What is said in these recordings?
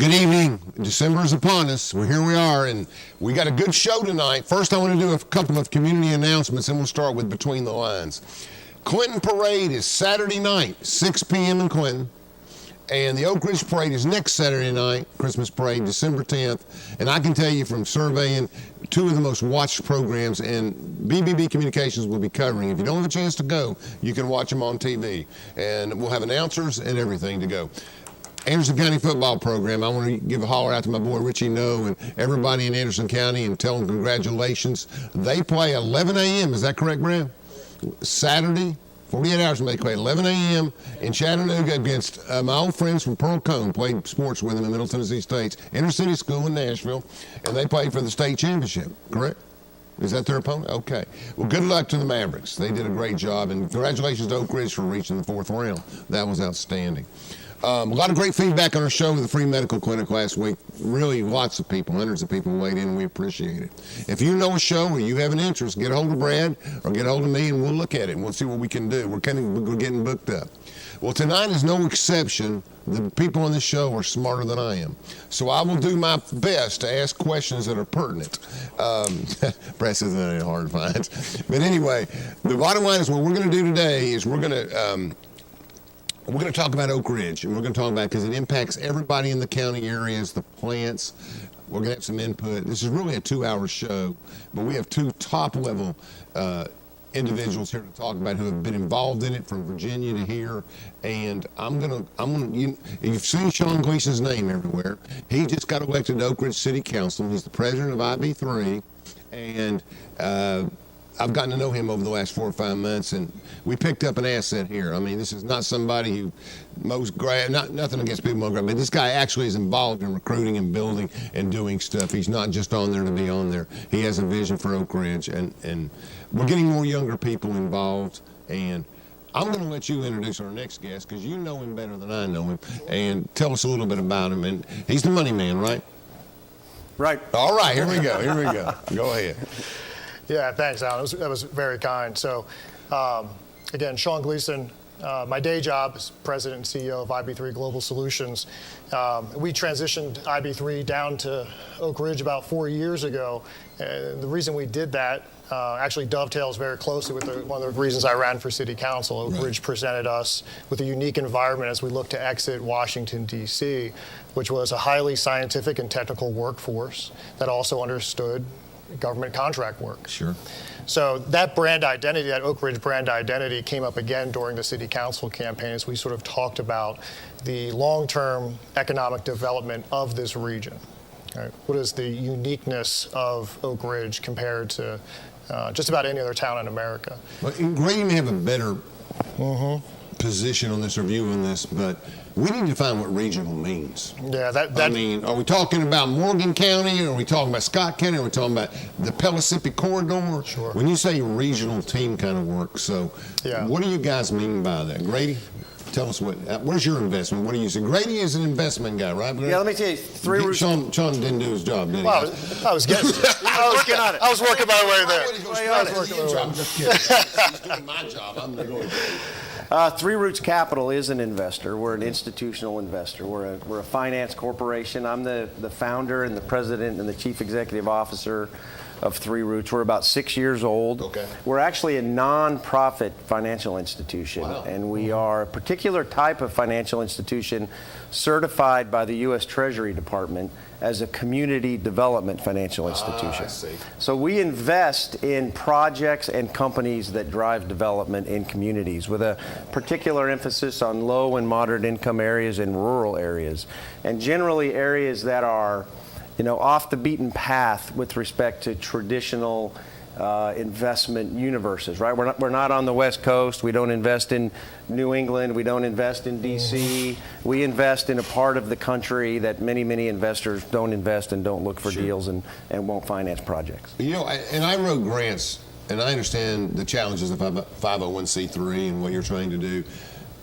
Good evening. December is upon us. Here we are, and we got a good show tonight. First, I want to do a couple of community announcements, and we'll start with Between the Lines. Clinton Parade is Saturday night, 6 p.m. in Clinton. And the Oak Ridge Parade is next Saturday night, Christmas Parade, December 10th. And I can tell you from surveying, two of the most watched programs, and BBB Communications will be covering. If you don't have a chance to go, you can watch them on TV. And we'll have announcers and everything to go. Anderson County football program, I want to give a holler out to my boy Richie Noe and everybody in Anderson County and tell them congratulations. They play 11 a.m., is that correct, Brad? Saturday, 48 hours from they play 11 a.m. in Chattanooga against my old friends from Pearl Cone. Played sports with them in Middle Tennessee State's Intercity School in Nashville, and they played for the state championship, correct? Is that their opponent? Okay. Well, good luck to the Mavericks. They did a great job, and congratulations to Oak Ridge for reaching the fourth round. That was outstanding. A lot of great feedback on our show with the free medical clinic last week. Really, lots of people, hundreds of people weighed in, and we appreciate it. If you know a show or you have an interest, get a hold of Brad or get a hold of me, and we'll look at it, and we'll see what we can do. We're getting booked up. Well, tonight is no exception. The people on this show are smarter than I am. So I will do my best to ask questions that are pertinent. Brad says that ain't hard to find. But anyway, the bottom line is what we're going to do today is we're going to talk about Oak Ridge, and we're going to talk about it because it impacts everybody in the county areas, the plants. We're going to have some input. This is really a 2-hour show, but we have two top-level individuals here to talk about who have been involved in it from Virginia to here. And you've seen Sean Gleason's name everywhere. He just got elected to Oak Ridge City Council. He's the president of IB3, and I've gotten to know him over the last 4 or 5 months, and we picked up an asset here. I mean, this is not somebody who nothing against people mows grass, but this guy actually is involved in recruiting and building and doing stuff. He's not just on there to be on there. He has a vision for Oak Ridge, and we're getting more younger people involved. And I'm going to let you introduce our next guest because you know him better than I know him, and tell us a little bit about him. And he's the money man, right? Right. All right, here we go. Go ahead. Yeah, thanks, Alan. That was very kind. So, again, Sean Gleason, my day job is president and CEO of IB3 Global Solutions. We transitioned IB3 down to Oak Ridge about 4 years ago. And the reason we did that actually dovetails very closely with one of the reasons I ran for city council. Oak Ridge presented us with a unique environment as we look to exit Washington, D.C., which was a highly scientific and technical workforce that also understood government contract work. Sure. So that brand identity, that Oak Ridge brand identity, came up again during the city council campaign as we sort of talked about the long-term economic development of this region. Right? What is the uniqueness of Oak Ridge compared to just about any other town in America? Well, Grady may have a better position on this or view on this, but we need to define what regional means. Yeah, I mean, are we talking about Morgan County, or are we talking about Scott County, or are we talking about the Pellissippi Corridor? Sure. When you say regional team kind of work, so what do you guys mean by that? Grady, tell us where's your investment? What do you say? Grady is an investment guy, right? Yeah, let me tell you, three routes. Sean didn't do his job, did he? Well, I was getting on it. I was working my way there. I'm just kidding. He's doing my job. I'm going to go. Three Roots Capital is an investor. We're an institutional investor. We're a finance corporation. I'm the founder and the president and the chief executive officer of Three Roots. We're about 6 years old. Okay. We're actually a non-profit financial institution, and we are a particular type of financial institution certified by the U.S. Treasury Department as a community development financial institution. I see. So we invest in projects and companies that drive development in communities with a particular emphasis on low and moderate income areas and rural areas, and generally areas that are, off the beaten path with respect to traditional investment universes, right? We're not on the West Coast. We don't invest in New England. We don't invest in D.C. We invest in a part of the country that many investors don't invest and don't look for deals and won't finance projects. And I wrote grants, and I understand the challenges of 501c3 and what you're trying to do.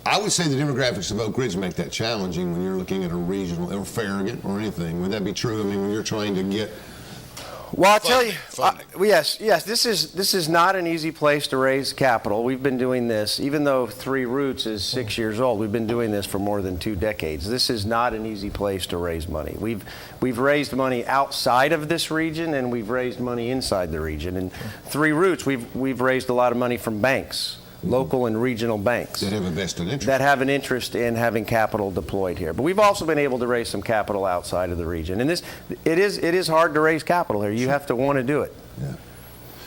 I would say the demographics of Oak Ridge make that challenging when you're looking at a regional or Farragut or anything. Would that be true? I mean, when you're trying to get Well, I'll tell you, Funding. yes, this is not an easy place to raise capital. We've been doing this, even though Three Roots is 6 years old, we've been doing this for more than 2 decades. This is not an easy place to raise money. We've raised money outside of this region, and we've raised money inside the region. And Three Roots, we've raised a lot of money from banks. Local and regional banks That have a vested interest. that have an interest in having capital deployed here. But we've also been able to raise some capital outside of the region. And it is hard to raise capital here. You have to want to do it. Yeah.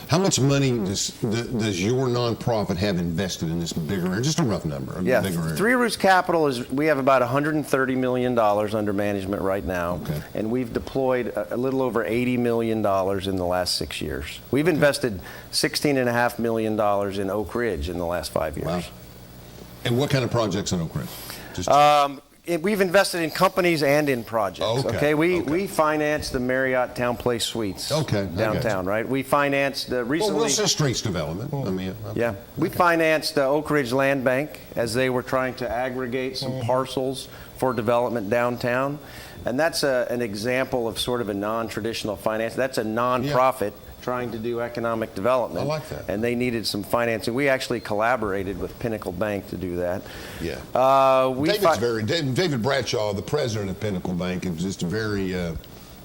How much money does your nonprofit have invested in this bigger area? Just a rough number. Yeah, Bigger area. Three Roots Capital we have about $130 million under management right now. Okay. And we've deployed a little over $80 million in the last 6 years. We've invested $16.5 million in Oak Ridge in the last 5 years. Wow. And what kind of projects in Oak Ridge? Just We've invested in companies and in projects. Okay, We finance the Marriott Town Place Suites downtown, right? We financed recently. Well, Wilson Street's development. I mean, Yeah, we financed Oak Ridge Land Bank as they were trying to aggregate some parcels for development downtown, and that's an example of sort of a non-traditional finance. That's a nonprofit trying to do economic development. I like that. And they needed some financing. We actually collaborated with Pinnacle Bank to do that. Yeah. David Bradshaw, the president of Pinnacle Bank, is just very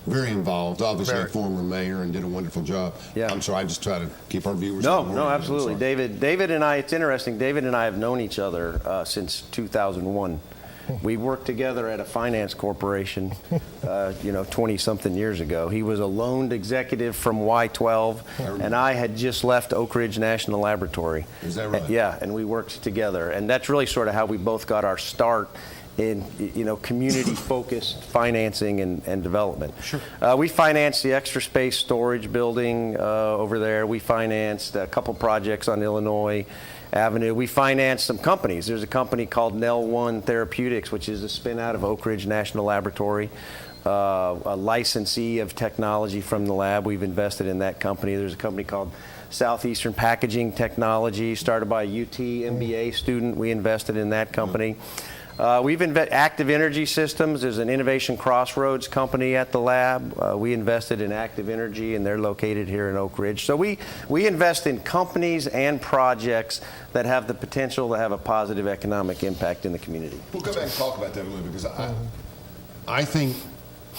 involved. Obviously, a former mayor and did a wonderful job. Yeah. I'm sorry, I just try to keep our viewers. No, absolutely. David and I, it's interesting. David and I have known each other since 2001. We worked together at a finance corporation, 20-something years ago. He was a loaned executive from Y12, and I had just left Oak Ridge National Laboratory. Is that right? Yeah, and we worked together. And that's really sort of how we both got our start in community-focused financing and development. Sure. We financed the Extra Space Storage building over there. We financed a couple projects on Illinois Avenue. We financed some companies. There's a company called Nel1 Therapeutics, which is a spin out of Oak Ridge National Laboratory, a licensee of technology from the lab. We've invested in that company. There's a company called Southeastern Packaging Technology, started by a UT MBA student. We invested in that company. We've invested Active Energy Systems. There's an Innovation Crossroads company at the lab. We invested in Active Energy, and they're located here in Oak Ridge. So we invest in companies and projects that have the potential to have a positive economic impact in the community. We'll come back and talk about that a little bit, because I think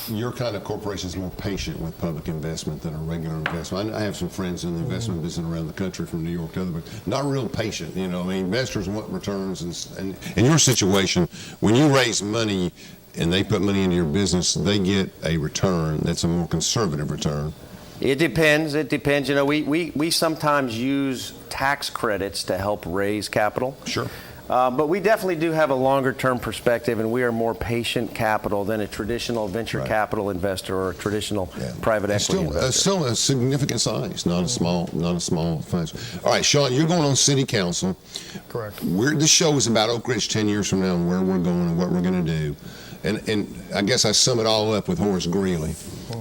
your kind of corporation is more patient with public investment than a regular investment. I have some friends in the investment business around the country, from New York to other, but not real patient. Investors want returns, and in your situation, when you raise money and they put money into your business, they get a return that's a more conservative return. It depends. We sometimes use tax credits to help raise capital. Sure. But we definitely do have a longer-term perspective, and we are more patient capital than a traditional venture capital investor or a traditional private equity investor. Still a significant size, not a small size. All right, Sean, you're going on City Council. Correct. This show is about Oak Ridge 10 years from now, and where we're going and what we're going to do. And I guess I sum it all up with Horace Greeley.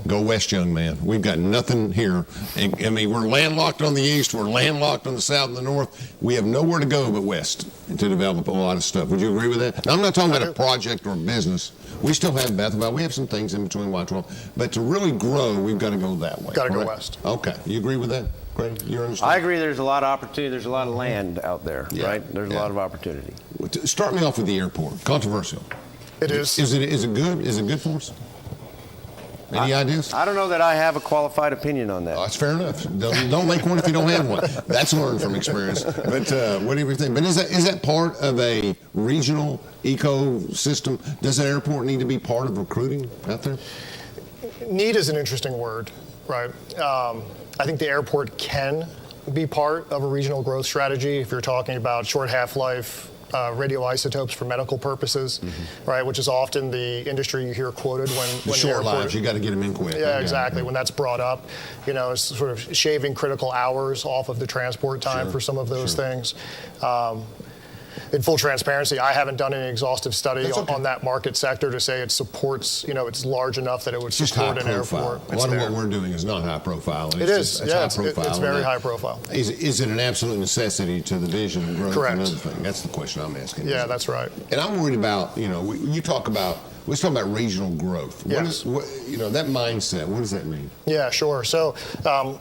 Go west, young man. We've got nothing here. We're landlocked on the east. We're landlocked on the south and the north. We have nowhere to go but west to develop a lot of stuff. Would you agree with that? Now, I'm not talking about a project or a business. We still have Bethel. We have some things in between Y12. But to really grow, we've got to go that way. Got to go west. Okay. You agree with that? Grady, you understand? I agree. There's a lot of opportunity. There's a lot of land out there, right? There's a lot of opportunity. Start me off with the airport. Controversial. It is. Is it good? Is it good for us? Any ideas? I don't know that I have a qualified opinion on that. Oh, that's fair enough. Don't make one if you don't have one. That's learned from experience. But what do you think? But is that part of a regional ecosystem? Does an airport need to be part of recruiting out there? Need is an interesting word, right? I think the airport can be part of a regional growth strategy if you're talking about short half-life radioisotopes for medical purposes, right? Which is often the industry you hear quoted when short lives, you got to get them in quick. Yeah, exactly. When that's brought up, it's sort of shaving critical hours off of the transport time for some of those things. In full transparency, I haven't done any exhaustive study on that market sector to say it supports, it's large enough that it would support an airport. A lot of what we're doing is not high profile. It is. It's very high profile. Is it an absolute necessity to the vision and growth? Correct. And other thing? That's the question I'm asking. Yeah, that's right. And I'm worried about, you talk about let's talk about regional growth. Yes. That mindset, what does that mean? Yeah, sure. So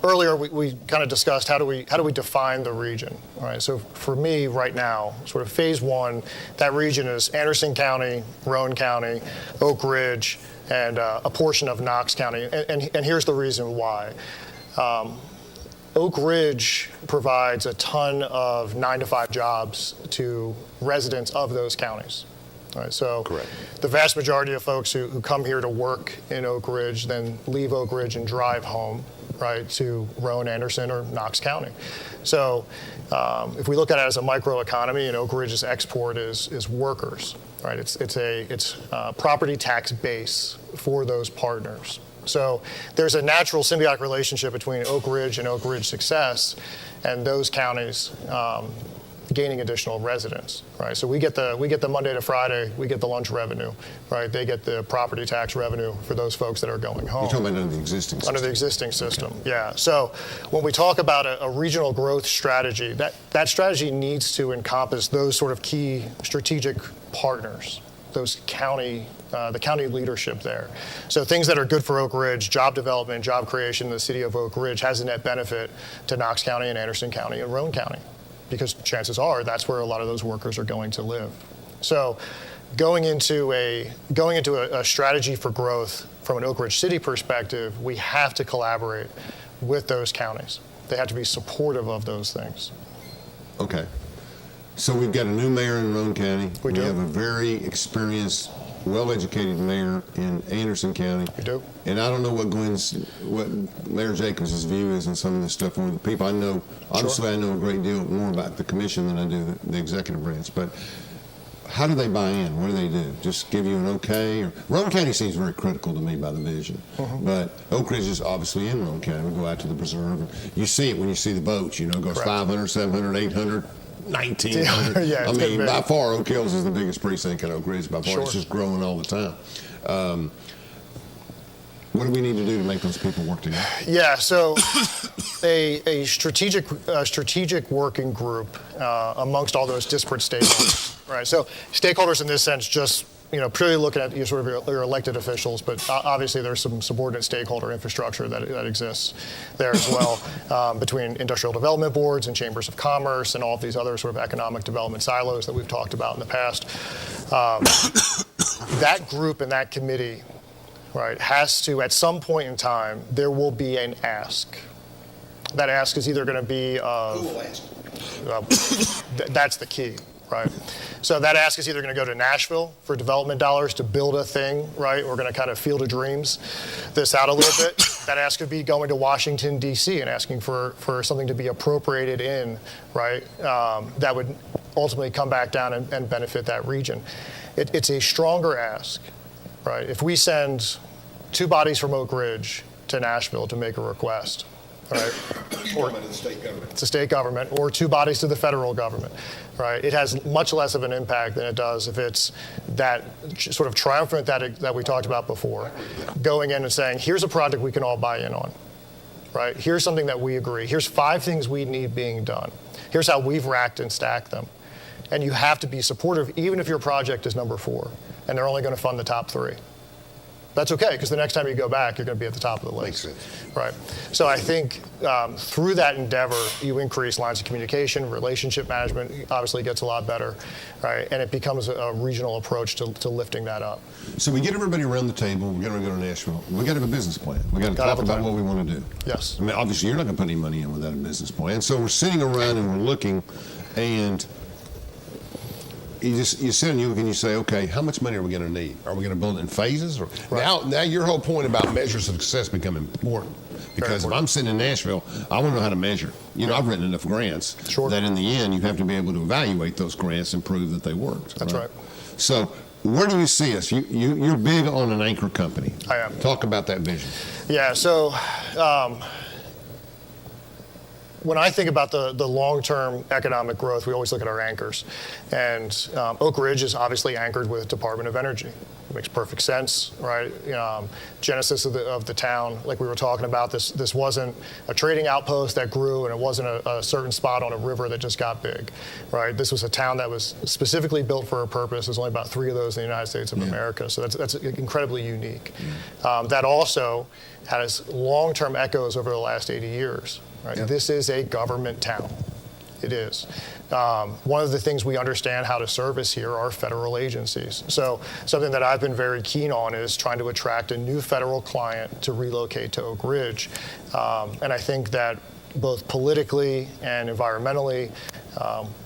earlier we kind of discussed how do we define the region, all right? So for me right now, sort of phase one, that region is Anderson County, Roane County, Oak Ridge, and a portion of Knox County. And here's the reason why. Oak Ridge provides a ton of 9-to-5 jobs to residents of those counties. All right, so Correct. The vast majority of folks who come here to work in Oak Ridge then leave Oak Ridge and drive home, right, to Roane, Anderson, or Knox County. So if we look at it as a microeconomy, and Oak Ridge's export is workers, right? It's a property tax base for those partners. So there's a natural symbiotic relationship between Oak Ridge and Oak Ridge success and those counties gaining additional residents, right? So we get the Monday to Friday, we get the lunch revenue, right? They get the property tax revenue for those folks that are going home. You're talking about under the existing system. Under the existing system, yeah. So when we talk about a regional growth strategy, that strategy needs to encompass those sort of key strategic partners, those the county leadership there. So things that are good for Oak Ridge, job development, job creation in the city of Oak Ridge has a net benefit to Knox County and Anderson County and Roane County, because chances are that's where a lot of those workers are going to live. So going into a strategy for growth from an Oak Ridge City perspective, we have to collaborate with those counties. They have to be supportive of those things. Okay. So we've got a new mayor in Roane County. We do. have a very experienced, well-educated mayor in Anderson County. We do. And I don't know what Mayor Jacobs' view is on some of this stuff. One of the people I know, obviously I know a great deal more about the commission than I do the executive branch, but how do they buy in? What do they do? Just give you an okay? Roane County seems very critical to me by the vision, but Oak Ridge is obviously in Roane County. We go out to the preserve, and you see it when you see the boats, it goes 500, 700, 800. 1900. Yeah, I mean, by far, Oak Hills is the biggest precinct in Oak Ridge. By far, Sure. It's just growing all the time. What do we need to do to make those people work together? Yeah, so a strategic working group amongst all those disparate stakeholders, right? So stakeholders in this sense, just purely looking at your elected officials, but obviously there's some subordinate stakeholder infrastructure that exists there as well, between industrial development boards and chambers of commerce and all of these other sort of economic development silos that we've talked about in the past. That group and that committee, right, has to, at some point in time, there will be an ask. That ask is either going to be Who will ask? That's the key, right? So that ask is either going to go to Nashville for development dollars to build a thing, right? We're going to kind of Field of Dreams this out a little bit. That ask could be going to Washington, D.C. and asking for something to be appropriated in, right? That would ultimately come back down and benefit that region. It's a stronger ask, right? If we send 2 bodies from Oak Ridge to Nashville to make a request, right? Or the state government. It's a state government, or 2 bodies to the federal government, right? It has much less of an impact than it does if it's that sort of triumvirate that we talked about before, going in and saying, here's a project we can all buy in on, right? Here's something that we agree. Here's 5 things we need being done. Here's how we've racked and stacked them. And you have to be supportive, even if your project is number 4, and they're only going to fund the top 3. That's okay, because the next time you go back, you're going to be at the top of the list. Makes sense. Right. So I think through that endeavor, you increase lines of communication, relationship management obviously gets a lot better, right? And it becomes a regional approach to lifting that up. So we get everybody around the table. We're going to go to Nashville. We got to have a business plan. We got to talk about what we want to do. Yes. I mean, obviously, you're not going to put any money in without a business plan. So we're sitting around and we're looking, and you sit and you look and you say, okay, how much money are we going to need? Are we going to build it in phases? Or Right. now your whole point about measures of success become important, because if I'm sitting in Nashville, I want to know how to measure. I've written enough grants that in the end you have to be able to evaluate those grants and prove that they worked. That's right. So where do you see us? You're big on an anchor company. I am. Talk about that vision. Yeah, so when I think about the long-term economic growth, we always look at our anchors. And Oak Ridge is obviously anchored with Department of Energy, It makes perfect sense, right? Genesis of the town, like we were talking about, this wasn't a trading outpost that grew, and it wasn't a certain spot on a river that just got big, right? This was a town that was specifically built for a purpose. There's only about 3 of those in the United States of America, so that's incredibly unique. That also has long-term echoes over the last 80 years, right? This is a government town. It is. One of the things we understand how to service here are federal agencies. So something that I've been very keen on is trying to attract a new federal client to relocate to Oak Ridge. And I think that both politically and environmentally,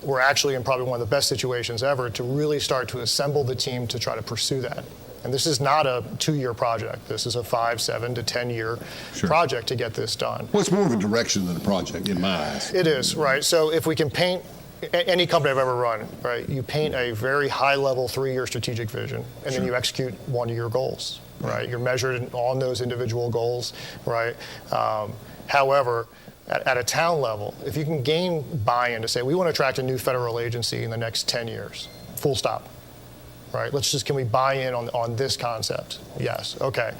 we're actually in probably one of the best situations ever to really start to assemble the team to try to pursue that. And this is not a 2-year project. This is a 5, 7 to 10-year project to get this done. Well, it's more of a direction than a project in my eyes. It is, right? So if we can paint, any company I've ever run, right, you paint a very high-level 3-year strategic vision, and then you execute 1-year goals, right? You're measured on those individual goals, right? However, at a town level, if you can gain buy-in to say, we want to attract a new federal agency in the next 10 years, full stop. Right? Can we buy in on this concept? Yes. Okay.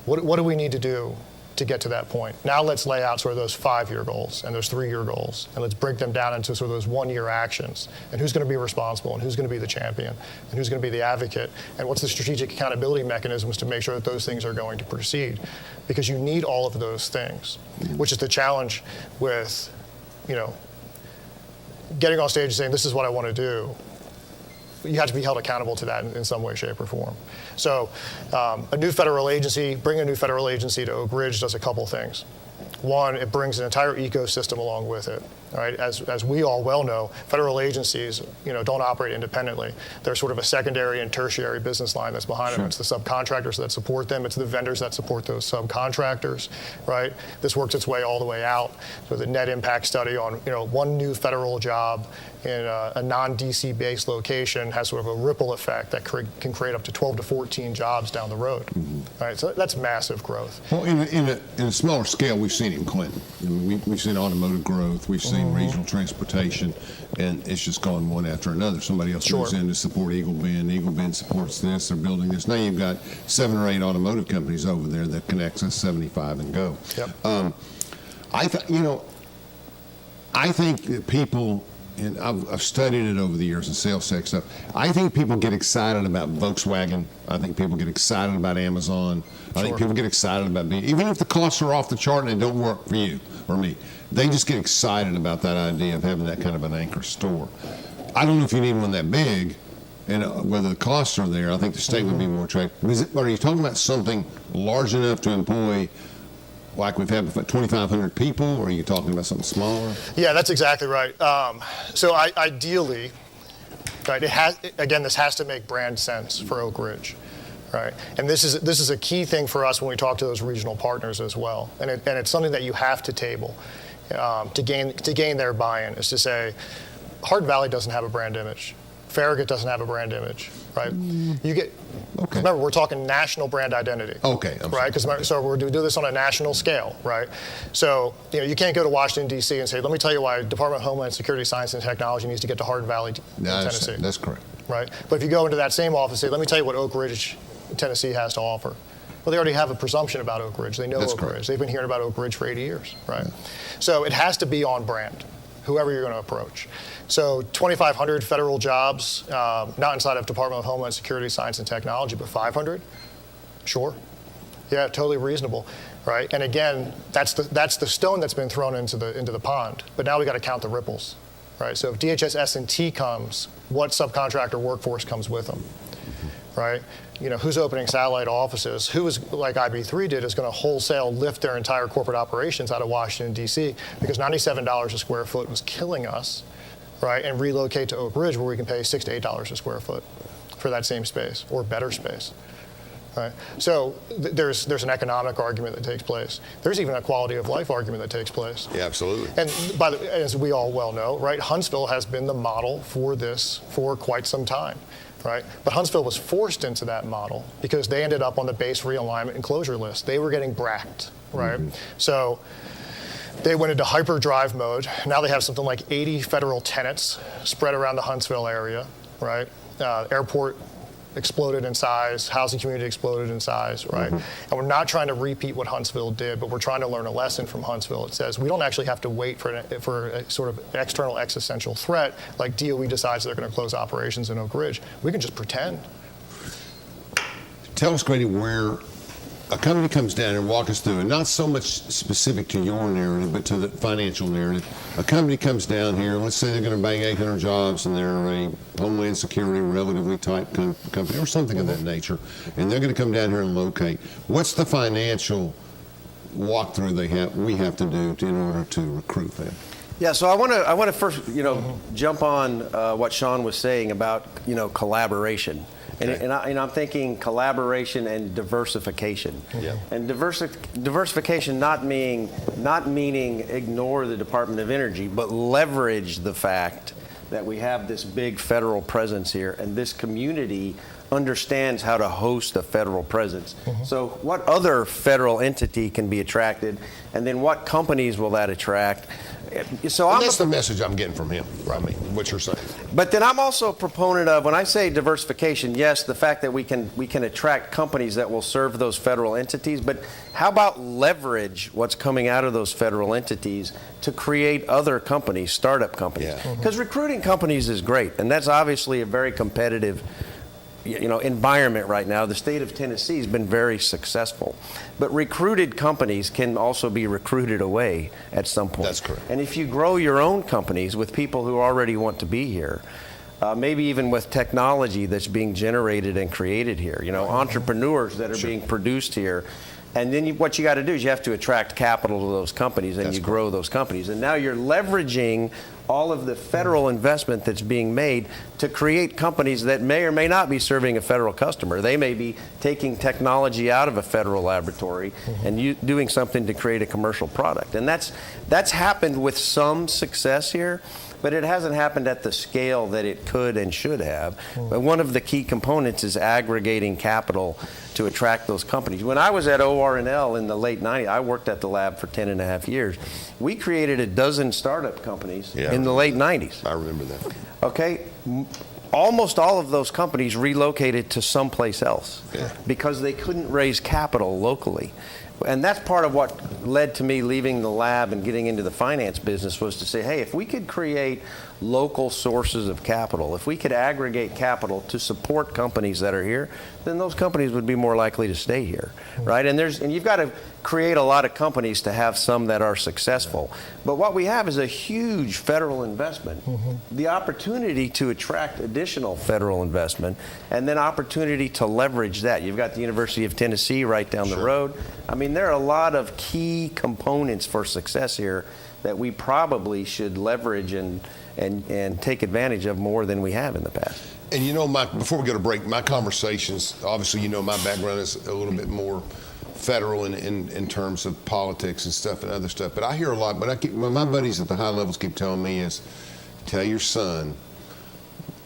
What do we need to do to get to that point? Now let's lay out sort of those 5-year goals and those 3-year goals, and let's break them down into sort of those 1-year actions. And who's going to be responsible, and who's going to be the champion, and who's going to be the advocate, and what's the strategic accountability mechanisms to make sure that those things are going to proceed? Because you need all of those things, which is the challenge with, getting on stage and saying, this is what I want to do. You have to be held accountable to that in some way, shape, or form. So bringing a new federal agency to Oak Ridge does a couple things. One, it brings an entire ecosystem along with it. Right? As we all well know, federal agencies, don't operate independently. They're sort of a secondary and tertiary business line that's behind them. It's the subcontractors that support them. It's the vendors that support those subcontractors, right? This works its way all the way out. So the net impact study on, one new federal job in a non-DC based location has sort of a ripple effect that can create up to 12 to 14 jobs down the road. Right? So that's massive growth. Well, in a smaller scale, we've seen it in Clinton. We've seen automotive growth. We've seen regional transportation, and it's just gone one after another. Somebody else moves in to support Eagle Bend. Eagle Bend supports this. They're building this. Now you've got 7 or 8 automotive companies over there that can access 75 and go. Yep. I think that people, and I've studied it over the years in sales tech stuff, I think people get excited about Volkswagen. I think people get excited about Amazon. I think people get excited about even if the costs are off the chart and they don't work for you or me, they just get excited about that idea of having that kind of an anchor store. I don't know if you need one that big, and whether the costs are there. I think the state would be more attractive. Are you talking about something large enough to employ, like we've had 2,500 people, or are you talking about something smaller? Yeah, that's exactly right. So ideally, right, this has to make brand sense for Oak Ridge. Right, and this is a key thing for us when we talk to those regional partners as well, and it's something that you have to table to gain their buy-in. Is to say, Hardin Valley doesn't have a brand image, Farragut doesn't have a brand image, right? Remember, we're talking national brand identity. Okay, right? So we're do this on a national scale, right? So you can't go to Washington D.C. and say, let me tell you why Department of Homeland Security, Science and Technology needs to get to Hardin Valley, Tennessee. That's correct. Right, but if you go into that same office, say, let me tell you what Oak Ridge, Tennessee has to offer. Well, they already have a presumption about Oak Ridge. They know Oak Ridge. They've been hearing about Oak Ridge for 80 years, right? Yeah. So it has to be on brand, whoever you're going to approach. So 2,500 federal jobs, not inside of Department of Homeland Security, Science and Technology, but 500? Sure. Yeah, totally reasonable, right? And again, that's the stone that's been thrown into the pond. But now we got to count the ripples, right? So if DHS S&T comes, what subcontractor workforce comes with them, right? Who's opening satellite offices? Who is, like IB3 did, is going to wholesale lift their entire corporate operations out of Washington, D.C. because $97 a square foot was killing us, right? And relocate to Oak Ridge where we can pay $6 to $8 a square foot for that same space or better space, right? So there's an economic argument that takes place. There's even a quality of life argument that takes place. Yeah, absolutely. And as we all well know, right, Huntsville has been the model for this for quite some time. Right? But Huntsville was forced into that model because they ended up on the base realignment and closure list. They were getting bracked, right? So they went into hyperdrive mode. Now they have something like 80 federal tenants spread around the Huntsville area, right? Airport exploded in size, housing community exploded in size, right? And we're not trying to repeat what Huntsville did, but we're trying to learn a lesson from Huntsville. It says we don't actually have to wait for a sort of external existential threat like DOE decides they're going to close operations in Oak Ridge. We can just pretend. Tell us, Grady, where a company comes down and walk us through, and not so much specific to your narrative, but to the financial narrative. A company comes down here, let's say they're going to bang 800 jobs, and they're a Homeland Security relatively type company or something of that nature, and they're going to come down here and locate. What's the financial walkthrough we have to do in order to recruit them? Yeah, so I want to first, jump on what Sean was saying about, collaboration. Okay. And I'm thinking collaboration and diversification. Yeah. And diversification not meaning ignore the Department of Energy, but leverage the fact that we have this big federal presence here, and this community understands how to host a federal presence. So what other federal entity can be attracted, and then what companies will that attract? So that's the message I'm getting from him, I mean, what you're saying. But then I'm also a proponent of, when I say diversification, yes, the fact that we can attract companies that will serve those federal entities, but how about leverage what's coming out of those federal entities to create other companies, startup companies? Because recruiting companies is great, and that's obviously a very competitive environment right now. The state of Tennessee has been very successful, but recruited companies can also be recruited away at some point. That's correct. And if you grow your own companies with people who already want to be here, maybe even with technology that's being generated and created here, entrepreneurs that are being produced here. And then what you got to do is you have to attract capital to those companies, and you grow those companies. And now you're leveraging all of the federal investment that's being made to create companies that may or may not be serving a federal customer. They may be taking technology out of a federal laboratory and doing something to create a commercial product. And that's happened with some success here, but it hasn't happened at the scale that it could and should have. But one of the key components is aggregating capital to attract those companies. When I was at OR&L in the late 90s, I worked at the lab for 10 and a half years. We created a dozen startup companies in the late 90s. I remember that. Okay? Almost all of those companies relocated to someplace else because they couldn't raise capital locally. And that's part of what led to me leaving the lab and getting into the finance business, was to say, hey, if we could create local sources of capital, if we could aggregate capital to support companies that are here, then those companies would be more likely to stay here, right? And you've got to create a lot of companies to have some that are successful. But what we have is a huge federal investment, the opportunity to attract additional federal investment, and then opportunity to leverage that. You've got the University of Tennessee right down the road. I mean, there are a lot of key components for success here that we probably should leverage and take advantage of more than we have in the past. And before we go to break, my conversations, obviously, my background is a little bit more federal in terms of politics and stuff and other stuff. But I hear a lot, but my buddies at the high levels keep telling me is, tell your son,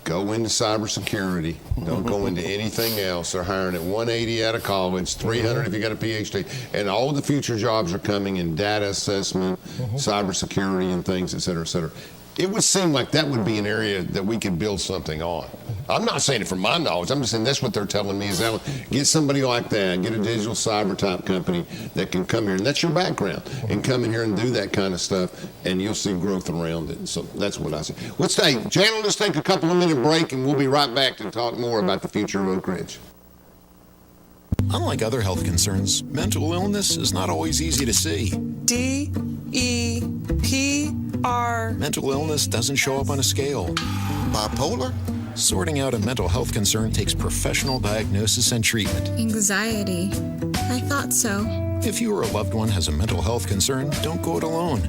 go into cybersecurity. Don't go into anything else. They're hiring at 180 out of college, 300 if you got a PhD, and all the future jobs are coming in data assessment, cybersecurity, and things, et cetera, et cetera. It would seem like that would be an area that we could build something on. I'm not saying it from my knowledge. I'm just saying that's what they're telling me, is that get somebody like that, get a digital cyber type company that can come here, and that's your background, and come in here and do that kind of stuff, and you'll see growth around it. So that's what I say. Jan, let's take a couple of minute break, and we'll be right back to talk more about the future of Oak Ridge. Unlike other health concerns, mental illness is not always easy to see. DEPR. Mental illness doesn't show up on a scale. Bipolar? Sorting out a mental health concern takes professional diagnosis and treatment. Anxiety. I thought so. If you or a loved one has a mental health concern, don't go it alone.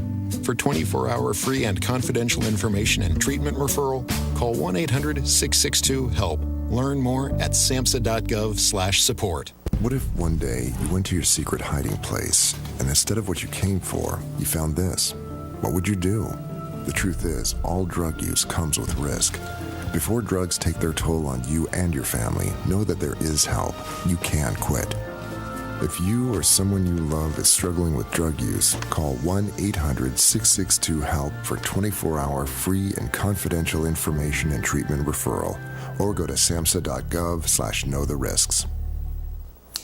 For 24-hour free and confidential information and treatment referral, call 1-800-662-HELP. Learn more at samhsa.gov/support. What if one day you went to your secret hiding place, and instead of what you came for, you found this? What would you do? The truth is, all drug use comes with risk. Before drugs take their toll on you and your family, know that there is help. You can quit. If you or someone you love is struggling with drug use, call 1-800-662-HELP for 24-hour free and confidential information and treatment referral. or go to samhsa.gov/knowtherisks.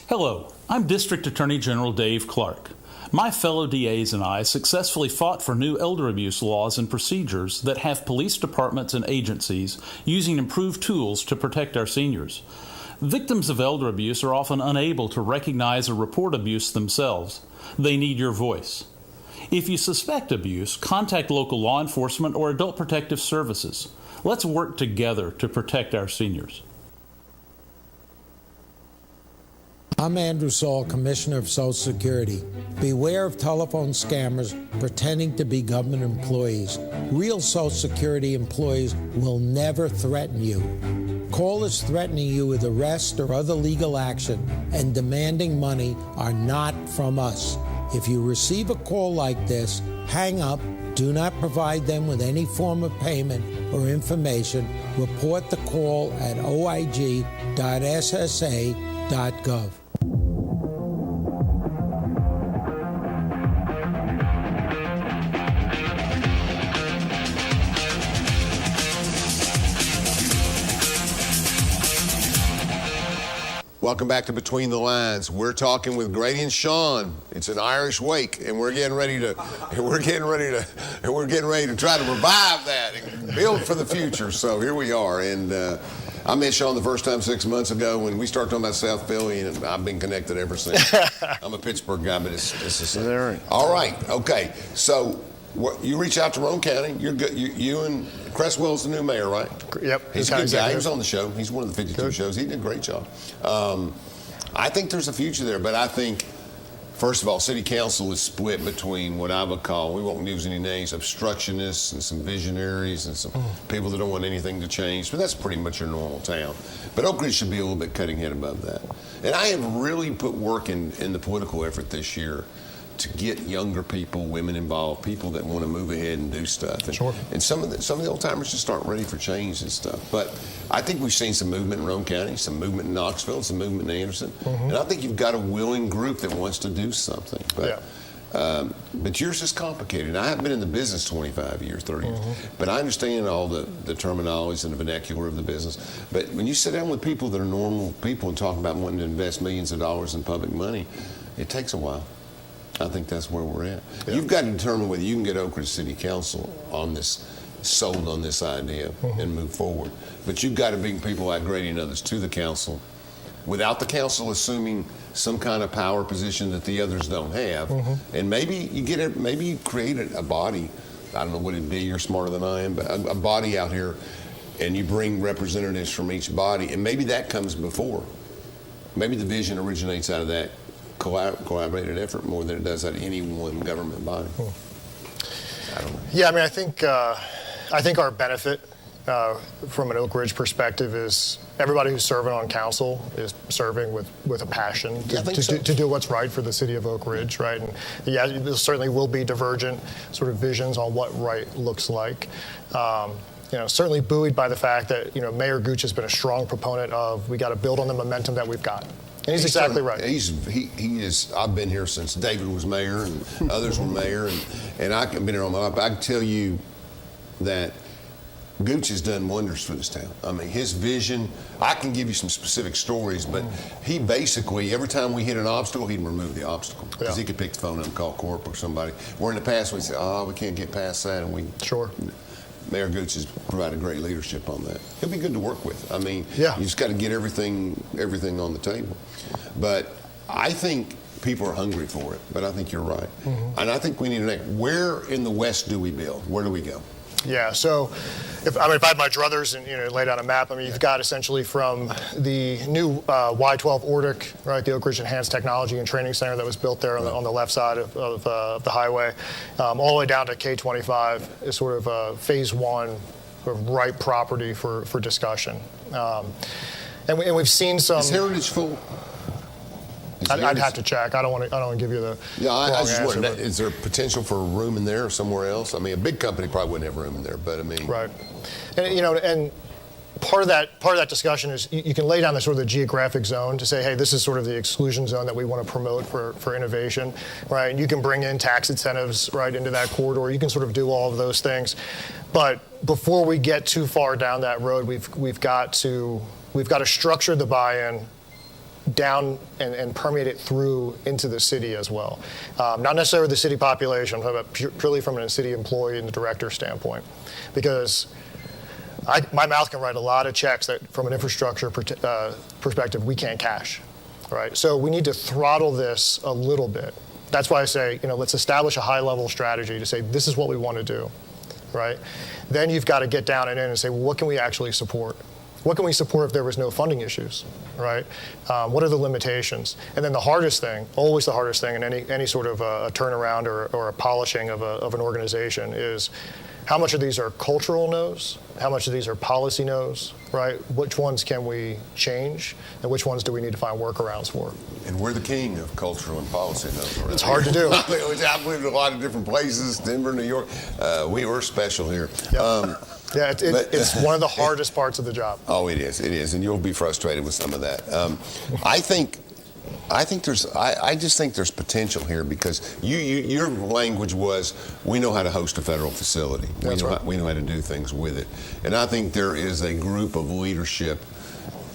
Hello, I'm District Attorney General Dave Clark. My fellow DAs and I successfully fought for new elder abuse laws and procedures that have police departments and agencies using improved tools to protect our seniors. Victims of elder abuse are often unable to recognize or report abuse themselves. They need your voice. If you suspect abuse, contact local law enforcement or adult protective services. Let's work together to protect our seniors. I'm Andrew Saul, Commissioner of Social Security. Beware of telephone scammers pretending to be government employees. Real Social Security employees will never threaten you. Callers threatening you with arrest or other legal action and demanding money are not from us. If you receive a call like this, hang up, do not provide them with any form of payment or information. Report the call at oig.ssa.gov. Welcome back to Between the Lines. We're talking with Grady and Sean. It's an Irish wake, and we're getting ready to try to revive that and build for the future. So here we are, and I met Sean the first time 6 months ago when we started talking about South Philly, and I've been connected ever since. I'm a Pittsburgh guy, but it's the same. All right, okay. So you reach out to Roane County. You're good. You and Cresswell's the new mayor, right? Yep. He's a good guy. He was on the show. He's one of the 52 shows. He did a great job. I think there's a future there, but I think, first of all, City Council is split between what I would call, we won't use any names, obstructionists and some visionaries and some people that don't want anything to change. But that's pretty much your normal town. But Oak Ridge should be a little bit cutting head above that. And I have really put work in the political effort this year to get younger people, women involved, people that want to move ahead and do stuff. And, and some of the old timers just aren't ready for change and stuff. But I think we've seen some movement in Roane County, some movement in Knoxville, some movement in Anderson. And I think you've got a willing group that wants to do something. But, but yours is complicated. I haven't been in the business 25 years, 30 years, but I understand all the terminologies and the vernacular of the business. But when you sit down with people that are normal people and talk about wanting to invest millions of dollars in public money, it takes a while. I think that's where we're at. You've got to determine whether you can get Oak Ridge City Council on this, sold on this idea and move forward. But you've got to bring people like Grady and others to the council without the council assuming some kind of power position that the others don't have. And maybe you create a body. I don't know what it'd be. You're smarter than I am, but a body out here, and you bring representatives from each body, and maybe that comes before. Maybe the vision originates out of that collaborated effort more than it does at any one government body. I don't know. Yeah, I mean, I think our benefit from an Oak Ridge perspective is everybody who's serving on council is serving with a passion to do what's right for the city of Oak Ridge, right? And yeah, there certainly will be divergent sort of visions on what right looks like. Certainly buoyed by the fact that, Mayor Gooch has been a strong proponent of we got to build on the momentum that we've got. And he's exactly right. He is. I've been here since David was mayor and others were mayor, and I've been here all my life. I can tell you that Gooch has done wonders for this town. I mean, his vision. I can give you some specific stories, but he basically every time we hit an obstacle, he'd remove the obstacle because he could pick the phone up and call Corp or somebody. Where in the past we said, we can't get past that, and we Mayor Gooch has provided great leadership on that. He'll be good to work with. I mean, you just got to get everything on the table. But I think people are hungry for it. But I think you're right. And I think we need where in the West do we build? Where do we go? Yeah, so if I had my druthers and laid out a map, I mean, you've got essentially from the new Y12 ORDIC, right, the Oak Ridge Enhanced Technology and Training Center that was built there on the left side of the highway, all the way down to K25 is sort of phase one, sort of ripe property for discussion. And we've seen some. Is Heritage full? I'd have to check. I don't want to give you the I wrong just answer. wondered, is there potential for room in there or somewhere else? I mean, a big company probably wouldn't have room in there, but I mean. Right. And, and part of that discussion is you can lay down the sort of the geographic zone to say, hey, this is sort of the exclusion zone that we want to promote for innovation, right? And you can bring in tax incentives right into that corridor. You can sort of do all of those things, but before we get too far down that road, we've got to structure the buy-in down and permeate it through into the city as well. Not necessarily the city population, I'm talking about purely from a city employee and the director standpoint, because my mouth can write a lot of checks that, from an infrastructure perspective, we can't cash, right? So we need to throttle this a little bit. That's why I say, let's establish a high-level strategy to say this is what we want to do, right? Then you've got to get down and in and say, well, what can we actually support? What can we support if there was no funding issues, right? What are the limitations? And then the hardest thing, always the hardest thing in any sort of a turnaround or a polishing of an organization is how much of these are cultural no's, how much of these are policy no's, right? Which ones can we change, and which ones do we need to find workarounds for? And we're the king of cultural and policy no's. Right? It's hard to do. I've lived in a lot of different places, Denver, New York. We're special here. Yep. Yeah, it's one of the hardest parts of the job. Oh, it is, and you'll be frustrated with some of that. I just think there's potential here because your language was we know how to host a federal facility. That's right. We know how to do things with it, and I think there is a group of leadership.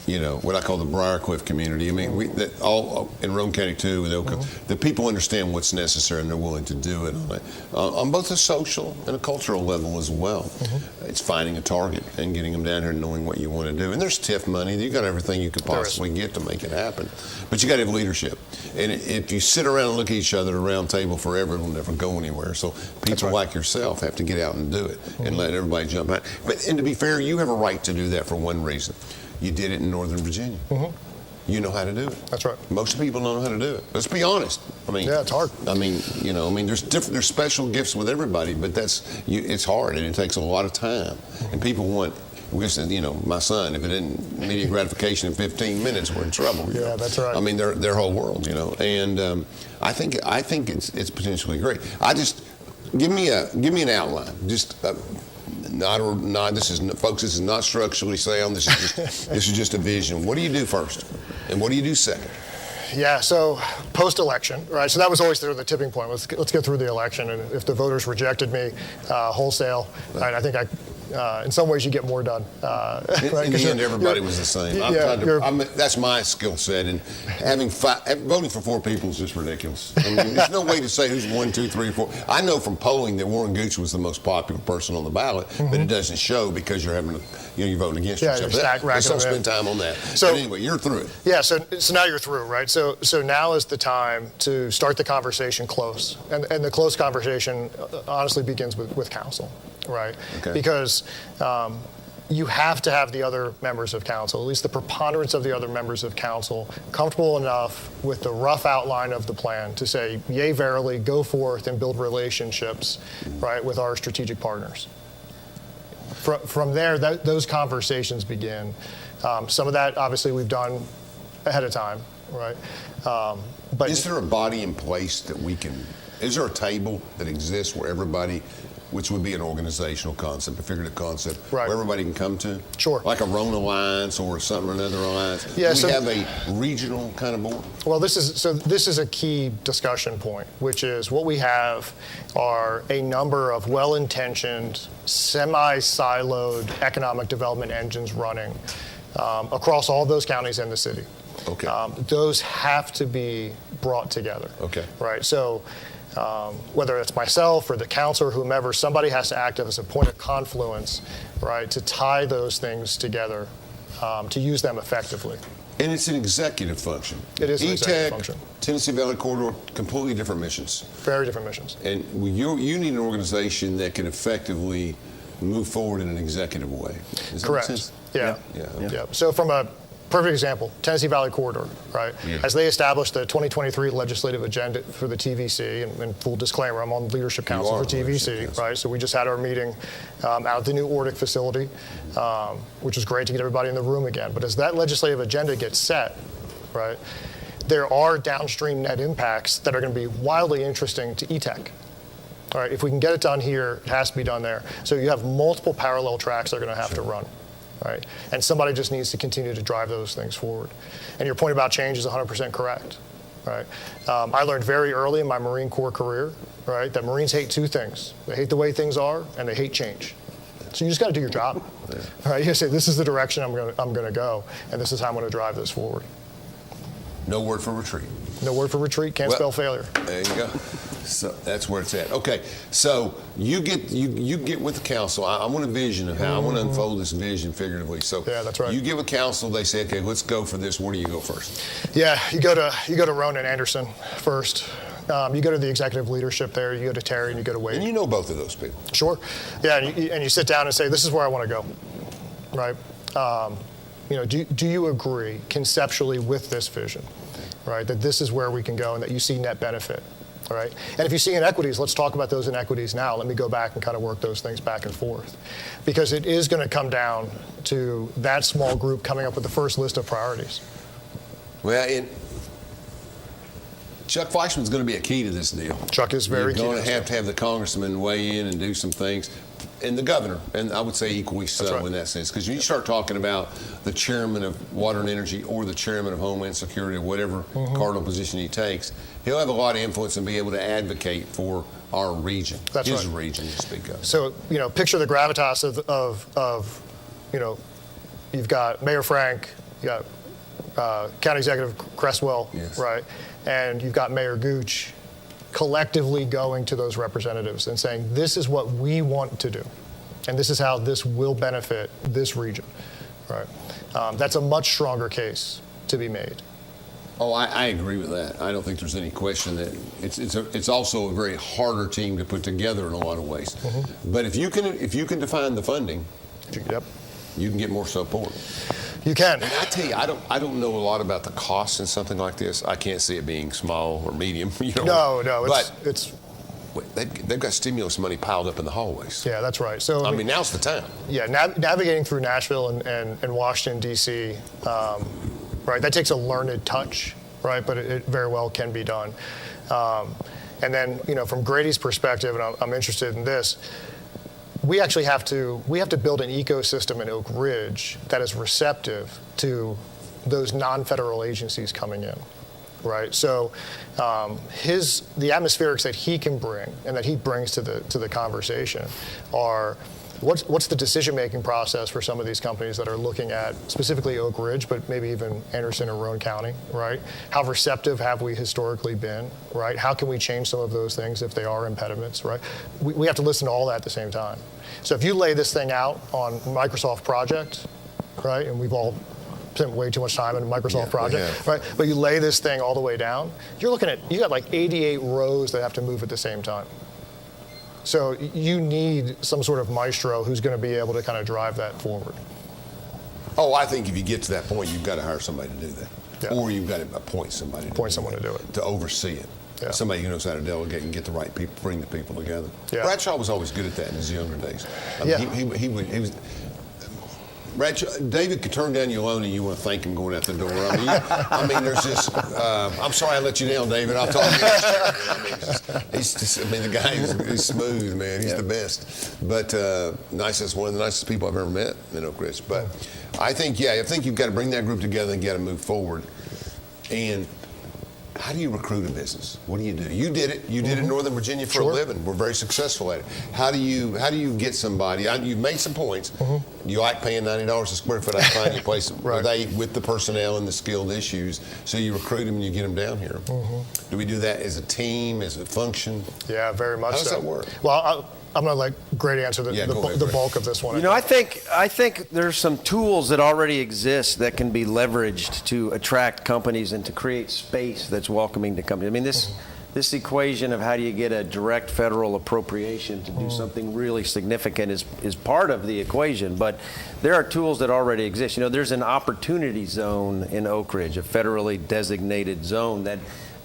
What I call the Briarcliff community. I mean, that all in Rome County too, the people understand what's necessary and they're willing to do it on both a social and a cultural level as well. It's finding a target and getting them down here and knowing what you want to do. And there's TIF money. You got everything you could possibly get to make it happen. But you got to have leadership. And if you sit around and look at each other at a round table forever, it'll never go anywhere. So people like yourself have to get out and do it and let everybody jump out. And to be fair, you have a right to do that for one reason. You did it in Northern Virginia. You know how to do it. That's right. Most people don't know how to do it. Let's be honest. Yeah, it's hard. There's special gifts with everybody, but it's hard and it takes a lot of time. And people want, my son, if it isn't immediate gratification in 15 minutes, we're in trouble. Yeah, that's right. I mean, their whole world, and I think it's potentially great. Give me an outline. This is not structurally sound. This is just a vision. What do you do first, and what do you do second? Yeah, so post-election, right? So that was always the tipping point. Let's get through the election, and if the voters rejected me wholesale, right, I think in some ways you get more done. In the end, everybody was the same. That's my skill set, and voting for 4 people is just ridiculous. I mean, there's no way to say who's 1, 2, 3, 4. I know from polling that Warren Gooch was the most popular person on the ballot, but it doesn't show because you're voting against yourself. Let's not spend time on that. So but anyway, you're through. Yeah, so now you're through, right? So now is the time to start the conversation close, and the close conversation honestly begins with council. Right, because you have to have the other members of council, at least the preponderance of the other members of council, comfortable enough with the rough outline of the plan to say, yea, verily, go forth and build relationships, right, with our strategic partners. From there, those conversations begin. Some of that, obviously, we've done ahead of time, right? But is there a body in place that is there a table that exists where everybody, which would be an organizational concept, a figurative concept, where everybody can come to? Sure. Like a Rhone Alliance or something or another alliance? Yeah, Do we have a regional kind of board? Well, this is a key discussion point, which is what we have are a number of well-intentioned, semi-siloed economic development engines running across all those counties and the city. Okay. Those have to be brought together. Okay. Right. So whether it's myself or the council or whomever, somebody has to act as a point of confluence, right, to tie those things together, to use them effectively. And it's an executive function. It is an executive function. Tennessee Valley Corridor, completely different missions. Very different missions. And you need an organization that can effectively move forward in an executive way. Does that make sense? Yeah. Yeah. So from a perfect example, Tennessee Valley Corridor, right? Yeah. As they established the 2023 legislative agenda for the TVC, and full disclaimer, I'm on the leadership council for TVC, right? So we just had our meeting out at the new Ordick facility, which was great to get everybody in the room again. But as that legislative agenda gets set, right, there are downstream net impacts that are going to be wildly interesting to E-Tech. All right, if we can get it done here, it has to be done there. So you have multiple parallel tracks that are going to have to run. right? And somebody just needs to continue to drive those things forward. And your point about change is 100% correct, right? I learned very early in my Marine Corps career, right, that Marines hate two things. They hate the way things are, and they hate change. So you just got to do your job, right? You got to say, this is the direction I'm going to go, and this is how I'm going to drive this forward. No word for retreat. No word for retreat. Can't spell failure. There you go. So that's where it's at. Okay. So you get with the council. I want a vision of how I want to unfold this vision figuratively. So yeah, that's right. You get with council. They say, okay, let's go for this. Where do you go first? Yeah, you go to Ronan Anderson first. You go to the executive leadership there. You go to Terry, and you go to Wade. And you know both of those people. Sure. Yeah, and you sit down and say, this is where I want to go, right? Do you agree conceptually with this vision, right? That this is where we can go and that you see net benefit, all right? And if you see inequities, let's talk about those inequities now. Let me go back and kind of work those things back and forth. Because it is going to come down to that small group coming up with the first list of priorities. Well, Chuck Fleischman's going to be a key to this deal. Chuck is very key. You're going to have the congressman weigh in and do some things. And the governor, and I would say equally so in that sense, because you start talking about the chairman of Water and Energy or the chairman of Homeland Security or whatever cardinal position he takes, he'll have a lot of influence and be able to advocate for our region, his region to speak of. So, picture the gravitas of you've got Mayor Frank, you got County Executive Cresswell, right, and you've got Mayor Gooch, collectively going to those representatives and saying, this is what we want to do, and this is how this will benefit this region, right? That's a much stronger case to be made. Oh, I agree with that. I don't think there's any question that it's also a very harder team to put together in a lot of ways. But if you can define the funding, you can get more support. You can. And I tell you, I don't know a lot about the costs in something like this. I can't see it being small or medium. No, it's they've got stimulus money piled up in the hallways. Yeah, that's right. So I mean, now's the time. Yeah, navigating through Nashville and Washington D.C. Right, that takes a learned touch, right? But it very well can be done. And then from Grady's perspective, and I'm interested in this. We actually have to build an ecosystem in Oak Ridge that is receptive to those non-federal agencies coming in, right? So the atmospherics that he can bring and that he brings to the conversation are what's the decision-making process for some of these companies that are looking at specifically Oak Ridge, but maybe even Anderson or Roane County, right? How receptive have we historically been, right? How can we change some of those things if they are impediments, right? We have to listen to all that at the same time. So if you lay this thing out on Microsoft Project, right, and we've all spent way too much time in a Microsoft Project, right? But you lay this thing all the way down, you got like 88 rows that have to move at the same time. So you need some sort of maestro who's going to be able to kind of drive that forward. Oh, I think if you get to that point, you've got to hire somebody to do that. Or you've got to appoint somebody to do it. To oversee it. Yeah. Somebody who knows how to delegate and get the right people, bring the people together. Yeah. Bradshaw was always good at that in his younger days. I mean, he was. Bradshaw, David could turn down your loan and you want to thank him going out the door. I mean, there's just. I'm sorry I let you down, David. I'll talk to you next year. The guy is smooth, man. He's the best. But one of the nicest people I've ever met in Oak Ridge. But I think you've got to bring that group together and got to move forward. And how do you recruit a business? What do? You did it. You did it in Northern Virginia for a living. We're very successful at it. How do you get somebody? You've made some points. You like paying $90 a square foot. I find you a place with the personnel and the skilled issues. So you recruit them and you get them down here. Do we do that as a team, as a function? Yeah, very much. How does that work? Well, I'm going to let Grady answer the bulk of this one. I think there's some tools that already exist that can be leveraged to attract companies and to create space that's welcoming to companies. I mean, this equation of how do you get a direct federal appropriation to do something really significant is part of the equation, but there are tools that already exist. There's an opportunity zone in Oak Ridge, a federally designated zone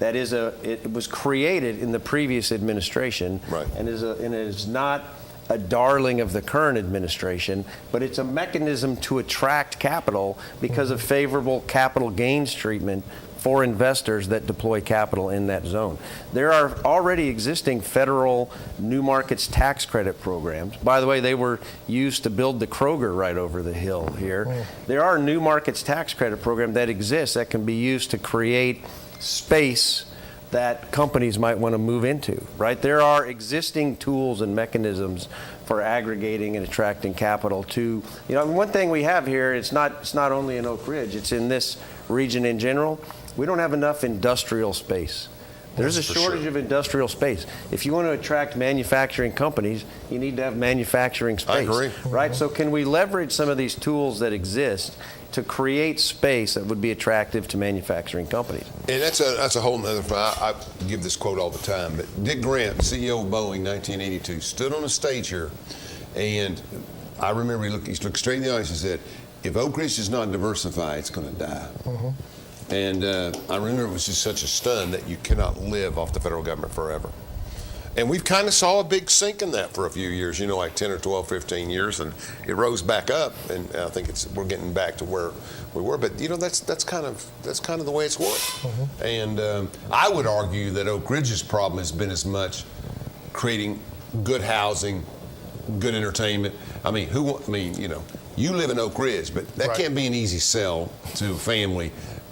it was created in the previous administration, and is not a darling of the current administration, but it's a mechanism to attract capital because of favorable capital gains treatment for investors that deploy capital in that zone. There are already existing federal new markets tax credit programs. By the way, they were used to build the Kroger right over the hill here. There are new markets tax credit programs that exist that can be used to create space that companies might want to move into, right? There are existing tools and mechanisms for aggregating and attracting capital to, one thing we have here, it's not only in Oak Ridge, it's in this region in general. We don't have enough industrial space. There's a shortage of industrial space. If you want to attract manufacturing companies, you need to have manufacturing space. I agree. Right? So can we leverage some of these tools that exist to create space that would be attractive to manufacturing companies? And that's a whole nother. I give this quote all the time, but Dick Grant, CEO of Boeing, 1982, stood on a stage here, and I remember he looked straight in the eyes and said, "If Oak Ridge is not diversified, it's going to die." And I remember it was just such a stun that you cannot live off the federal government forever. And we've kind of saw a big sink in that for a few years, like 10 or 12, 15 years, and it rose back up, and I think we're getting back to where we were. But that's kind of the way it's worked. And I would argue that Oak Ridge's problem has been as much creating good housing, good entertainment. You live in Oak Ridge, but that can't be an easy sell to a family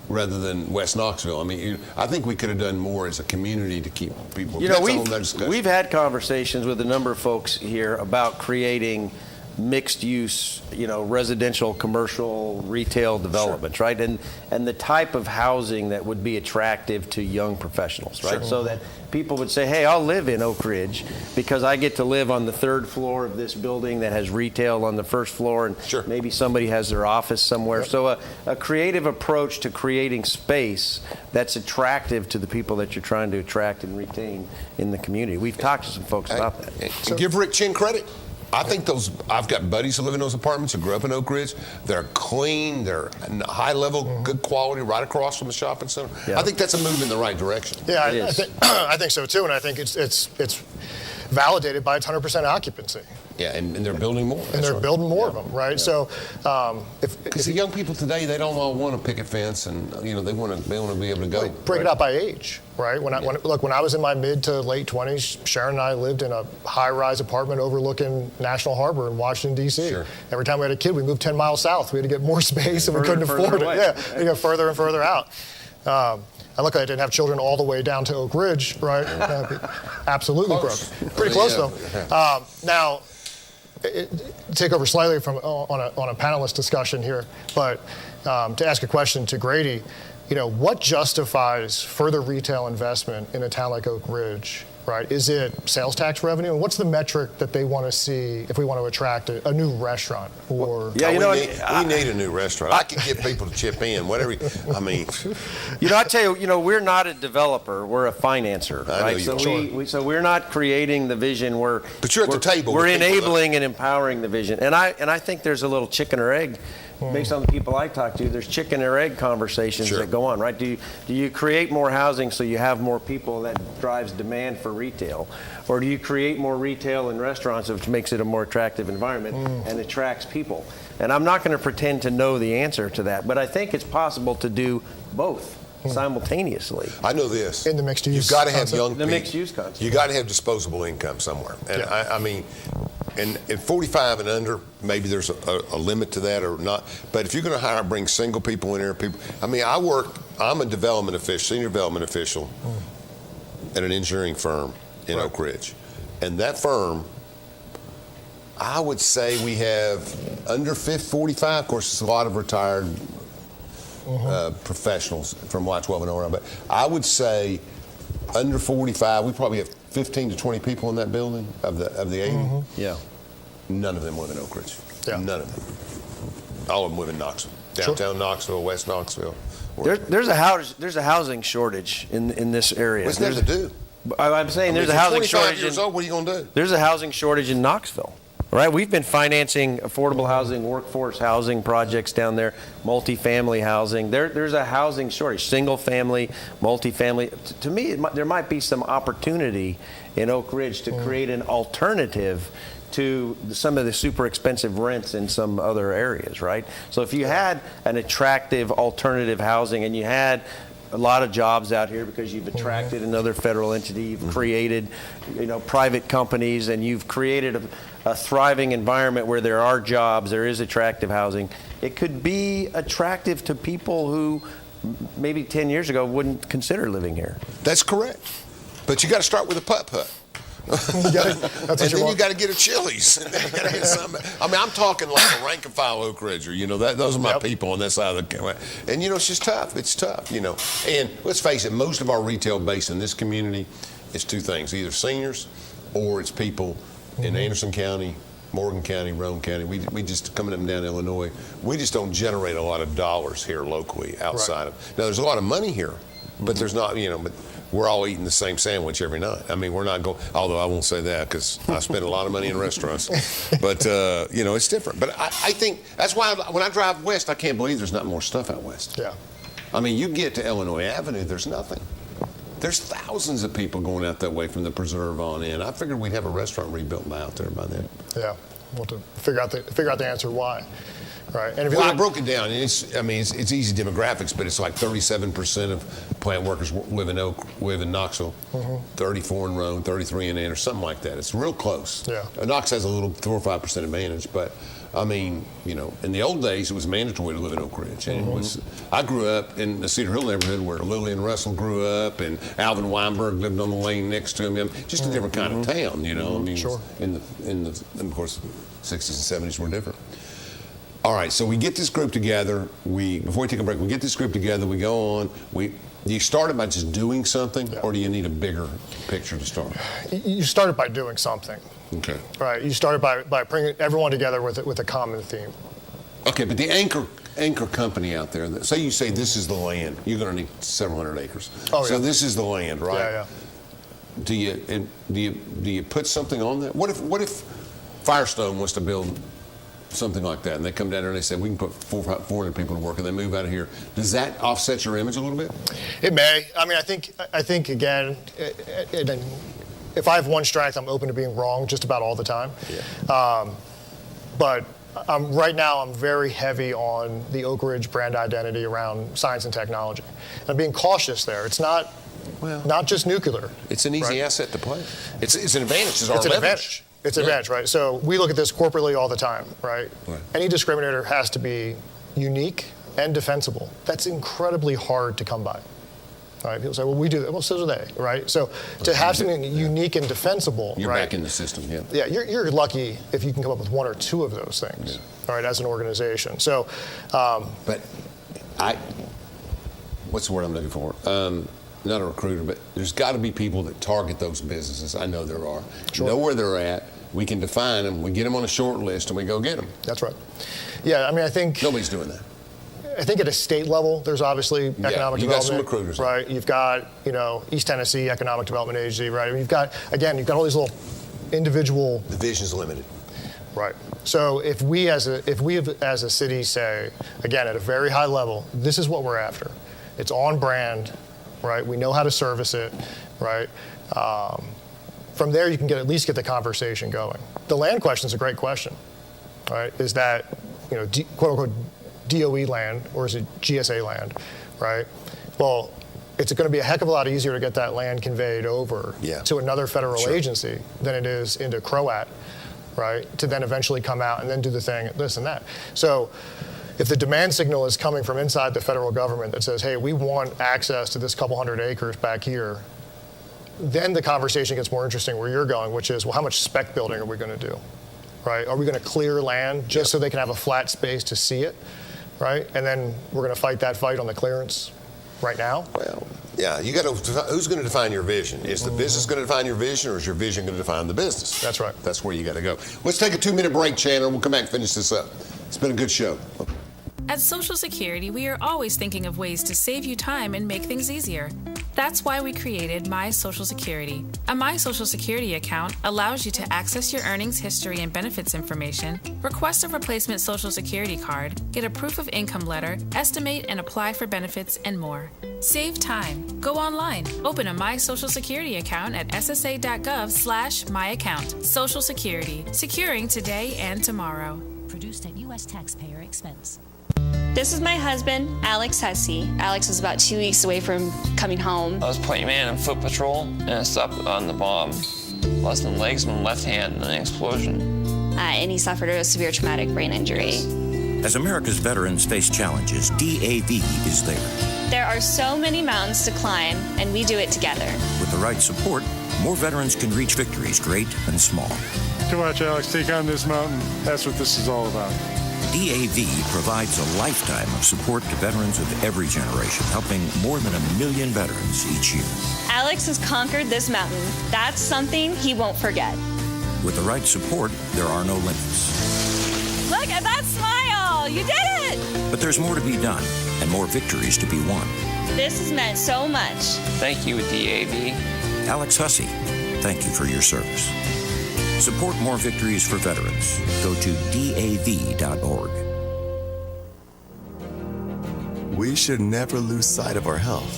rather than West Knoxville. I think we could have done more as a community to keep people. We've had conversations with a number of folks here about creating mixed use, residential, commercial, retail developments, right? And the type of housing that would be attractive to young professionals, right? So that people would say, hey, I'll live in Oak Ridge because I get to live on the third floor of this building that has retail on the first floor, and maybe somebody has their office somewhere. So a creative approach to creating space that's attractive to the people that you're trying to attract and retain in the community. We've talked to some folks about that. Give Rick Chin credit. I think I've got buddies who live in those apartments who grew up in Oak Ridge. They're clean, they're high level, good quality, right across from the shopping center. I think that's a move in the right direction. Yeah, I think so too, and I think it's validated by its 100% occupancy. Yeah, and they're building more. And they're building more of them, right? Yeah. So, because the young people today, they don't all want a picket fence, and they want to be able to go. Break it up by age, right? When I was in my mid to late 20s, Sharon and I lived in a high-rise apartment overlooking National Harbor in Washington D.C. Sure. Every time we had a kid, we moved 10 miles south. We had to get more space, and we couldn't afford it. Yeah, we go further and further out. And luckily, I didn't have children all the way down to Oak Ridge, right? Absolutely close. Broke. Pretty close though. Now. Take over slightly from on a panelist discussion here, but to ask a question to Grady, what justifies further retail investment in a town like Oak Ridge, right? Is it sales tax revenue? And what's the metric that they want to see if we want to attract a new restaurant? Or we need a new restaurant. I can get people to chip in, whatever. I tell you, we're not a developer. We're a financer, right? So we're not creating the vision. But you're at the table. We're enabling and empowering the vision. And I think there's a little chicken or egg. Based on the people I talk to, there's chicken or egg conversations that go on, right? Do you create more housing so you have more people that drives demand for retail? Or do you create more retail and restaurants, which makes it a more attractive environment and attracts people? And I'm not going to pretend to know the answer to that, but I think it's possible to do both simultaneously. I know this. In the mixed use You've got to have young people. The mixed use concept. You got to have disposable income somewhere. And and at 45 and under, maybe there's a limit to that or not. But if you're going to bring single people in here, I'm a senior development official at an engineering firm in Oak Ridge. And that firm, I would say we have under 45, of course, it's a lot of retired professionals from Y12 and around. But I would say under 45, we probably have 15 to 20 people in that building of the 80. Yeah. None of them live in Oak Ridge. Yeah. None of them. All of them live in Knoxville. Downtown Knoxville, West Knoxville. There's a housing shortage in this area. What's there to do? I'm saying there's a housing shortage. 25 years old, what are you going to do? There's a housing shortage in Knoxville. Right, we've been financing affordable housing, workforce housing projects down there, multifamily housing. There's a housing shortage, single family, multifamily. To me, there might be some opportunity in Oak Ridge to create an alternative to some of the super expensive rents in some other areas, right? So if you had an attractive alternative housing and you had a lot of jobs out here because you've attracted another federal entity, you've created, private companies, and you've created a thriving environment where there are jobs, there is attractive housing. It could be attractive to people who maybe 10 years ago wouldn't consider living here. That's correct. But you got to start with a putt-putt. And then you got to get a Chili's. And then you got to get something. I mean, I'm talking like a rank and file Oak Ridger. Those are my people on that side of the. And it's just tough. It's tough. And let's face it, most of our retail base in this community is two things: either seniors, or it's people in Anderson County, Morgan County, Rome County. We just coming up and down Illinois. We just don't generate a lot of dollars here locally outside of. Now, there's a lot of money here, but there's not. But we're all eating the same sandwich every night. I mean, we're not going, although I won't say that because I spend a lot of money in restaurants. But, it's different. But I think that's why when I drive west, I can't believe there's not more stuff out west. Yeah. I mean, you get to Illinois Avenue, there's nothing. There's thousands of people going out that way from the preserve on in. I figured we'd have a restaurant rebuilt out there by then. Yeah. We'll have to figure out the answer why. Right. And if I broke it down. It's easy demographics, but it's like 37% of plant workers live in Knoxville, 34 in Rome, 33 in Anderson, something like that. It's real close. Yeah. Knox has a little 4 or 5% advantage, but I mean, in the old days, it was mandatory to live in Oak Ridge. And I grew up in the Cedar Hill neighborhood where Lillian Russell grew up, and Alvin Weinberg lived on the lane next to him. Just a different kind of town, I mean, sure. And of course, 60s and 70s were different. All right, so we get this group together. Before we take a break, we get this group together. We go on. Do you start it by just doing something, or do you need a bigger picture to start? You started by doing something. Okay. Right. You started by bringing everyone together with a common theme. Okay, but the anchor company out there, say this is the land. You're going to need several hundred acres. Oh, yeah. So this is the land, right? Yeah. Do you put something on that? What if Firestone wants to build something like that, and they come down there and they say we can put 400 people to work, and they move out of here? Does that offset your image a little bit? It may. I mean, I think again, if I have one strength, I'm open to being wrong just about all the time. Yeah. But right now, I'm very heavy on the Oak Ridge brand identity around science and technology. And I'm being cautious there. It's not just nuclear. It's an easy asset to play. It's an advantage. It's an advantage. It's an advantage, right? So we look at this corporately all the time, right? Any discriminator has to be unique and defensible. That's incredibly hard to come by. Right? People say, well, we do that. Well, so do they, right? So to have something unique and defensible, you're right? back in the system, yeah. Yeah, you're lucky if you can come up with one or two of those things, right, as an organization. So, but what's the word I'm looking for? Not a recruiter, but there's got to be people that target those businesses. I know there are. Sure. Know where they're at. We can define them. We get them on a short list, and we go get them. That's right. Yeah, I mean, I think nobody's doing that. I think at a state level, there's obviously economic development. You got some recruiters, right? You've got East Tennessee Economic Development Agency, right? I mean, you've got all these little individual. The vision's limited. Right. So if we as a city say, again, at a very high level, this is what we're after. It's on brand, right? We know how to service it, right? From there, you can at least get the conversation going. The land question is a great question, right? Is that, quote unquote, DOE land, or is it GSA land, right? Well, it's going to be a heck of a lot easier to get that land conveyed over to another federal agency than it is into CROAT, right? To then eventually come out and then do the thing, this and that. So if the demand signal is coming from inside the federal government that says, hey, we want access to this couple hundred acres back here, then the conversation gets more interesting where you're going, which is, well, how much spec building are we going to do, right? Are we going to clear land just so they can have a flat space to see it, right? And then we're going to fight that fight on the clearance right now? Well, yeah, you got to. Who's going to define your vision? Is the business going to define your vision, or is your vision going to define the business? That's right. That's where you got to go. Let's take a 2-minute break, Chandler. We'll come back and finish this up. It's been a good show. At Social Security, we are always thinking of ways to save you time and make things easier. That's why we created My Social Security. A My Social Security account allows you to access your earnings history and benefits information, request a replacement Social Security card, get a proof of income letter, estimate and apply for benefits, and more. Save time. Go online. Open a My Social Security account at ssa.gov/myaccount. Social Security. Securing today and tomorrow. Produced at U.S. taxpayer expense. This is my husband, Alex Hussey. Alex was about 2 weeks away from coming home. I was point man in foot patrol, and I stopped on the bomb. Lost my legs and my left hand in an explosion. And he suffered a severe traumatic brain injury. As America's veterans face challenges, DAV is there. There are so many mountains to climb, and we do it together. With the right support, more veterans can reach victories great and small. To watch Alex take on this mountain, that's what this is all about. DAV provides a lifetime of support to veterans of every generation, helping more than 1 million veterans each year. Alex has conquered this mountain. That's something he won't forget. With the right support, there are no limits. Look at that smile! You did it! But there's more to be done and more victories to be won. This has meant so much. Thank you, DAV. Alex Hussey, thank you for your service. Support more victories for veterans. Go to DAV.org. We should never lose sight of our health.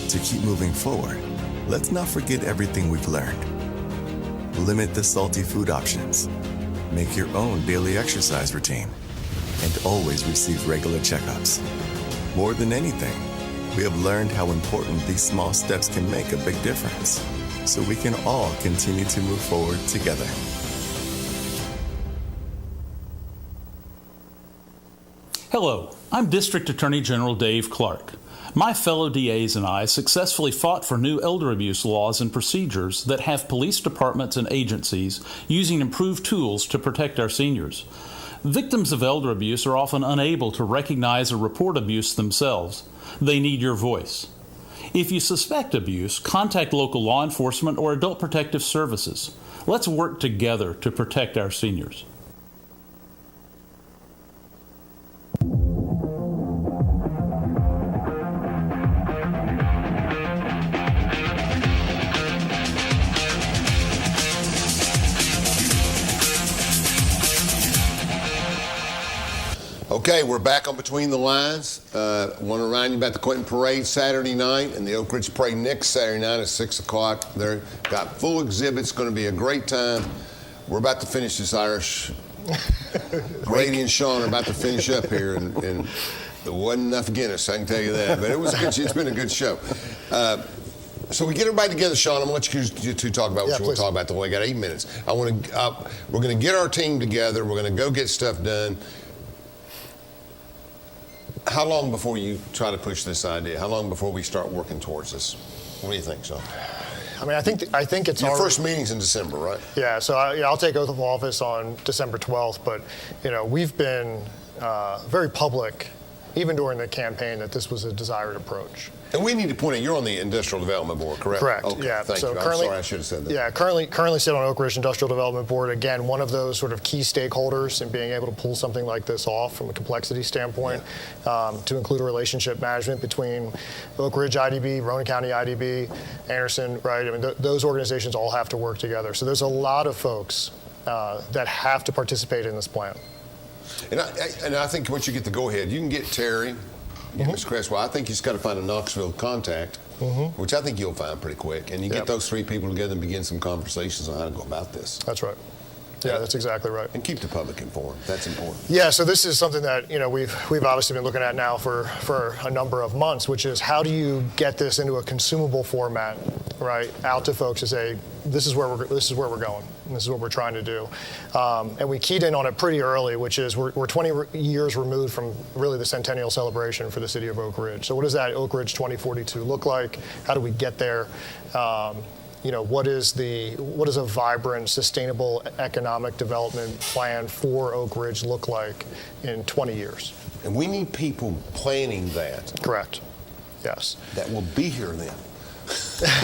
To keep moving forward, let's not forget everything we've learned. Limit the salty food options. Make your own daily exercise routine. And always receive regular checkups. More than anything, we have learned how important these small steps can make a big difference, so we can all continue to move forward together. Hello, I'm District Attorney General Dave Clark. My fellow DAs and I successfully fought for new elder abuse laws and procedures that have police departments and agencies using improved tools to protect our seniors. Victims of elder abuse are often unable to recognize or report abuse themselves. They need your voice. If you suspect abuse, contact local law enforcement or adult protective services. Let's work together to protect our seniors. Okay, we're back on Between the Lines. I want to remind you about the Clinton Parade Saturday night and the Oak Ridge Parade next Saturday night at 6 o'clock. They've got full exhibits. Going to be a great time. We're about to finish this Irish. Grady and Sean are about to finish up here, and there wasn't enough Guinness, I can tell you that. But it was a good, it's been a good show. So we get everybody together, Sean. I'm going to let you two talk about what you want to talk about. We got 8 minutes. We're going to get our team together. We're going to go get stuff done. How long before you try to push this idea? How long before we start working towards this? What do you think, Sean? I mean, I think it's your first meeting's in December, right? Yeah. So I'll take oath of office on December 12th. But we've been very public, even during the campaign, that this was a desired approach. And we need to point out, you're on the Industrial Development Board, correct? Correct. Okay, yeah. Thank so you. currently, I'm sorry, I should have said that. Yeah. Currently sit on Oak Ridge Industrial Development Board. Again, one of those sort of key stakeholders in being able to pull something like this off from a complexity standpoint, to include a relationship management between Oak Ridge IDB, Rowan County IDB, Anderson, right? I mean, those organizations all have to work together. So there's a lot of folks that have to participate in this plan. And I think once you get the go-ahead, you can get Terry, Mr. Cresswell. I think you just got to find a Knoxville contact, which I think you'll find pretty quick. And you get those three people together and begin some conversations on how to go about this. That's right. Yeah, that's exactly right. And keep the public informed. That's important. Yeah, so this is something that we've obviously been looking at now for a number of months, which is how do you get this into a consumable format, right, out to folks to say this is where we're going, and this is what we're trying to do, and we keyed in on it pretty early, which is we're 20 years removed from really the centennial celebration for the city of Oak Ridge. So what does that Oak Ridge 2042 look like? How do we get there? What is a vibrant, sustainable economic development plan for Oak Ridge look like in 20 years? And we need people planning that. Correct. Yes. That will be here then.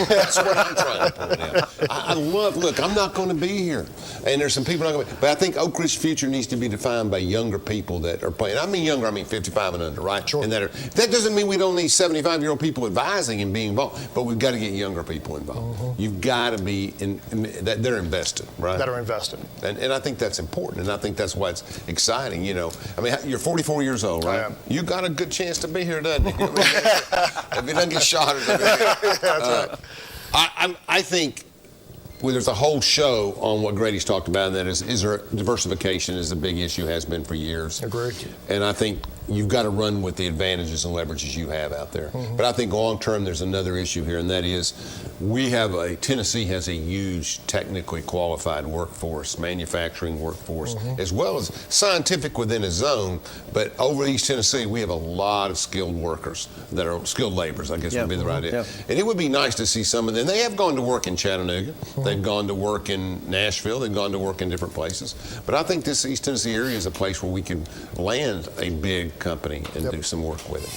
That's what I'm trying to point out. Look, I'm not going to be here. And there's some people not going to be. But I think Oak Ridge's future needs to be defined by younger people that are playing. I mean younger, I mean 55 and under, right? Sure. And that doesn't mean we don't need 75-year-old people advising and being involved, but we've got to get younger people involved. You've got to be, that they're invested, right? That are invested. And I think that's important, and I think that's why it's exciting, I mean, you're 44 years old, right? I am. You got a good chance to be here, doesn't it? If it doesn't get shot or something. That's right. I think there's a whole show on what Grady's talked about, and that is there diversification is a big issue, has been for years. Agreed. And I think you've got to run with the advantages and leverages you have out there. But I think long term there's another issue here, and that is Tennessee has a huge technically qualified workforce, manufacturing workforce, as well as scientific within a zone. But over East Tennessee, we have a lot of skilled workers that are skilled laborers, I guess would be the right idea. And it would be nice to see some of them. They have gone to work in Chattanooga. They've gone to work in Nashville. They've gone to work in different places. But I think this East Tennessee area is a place where we can land a big company and do some work with it.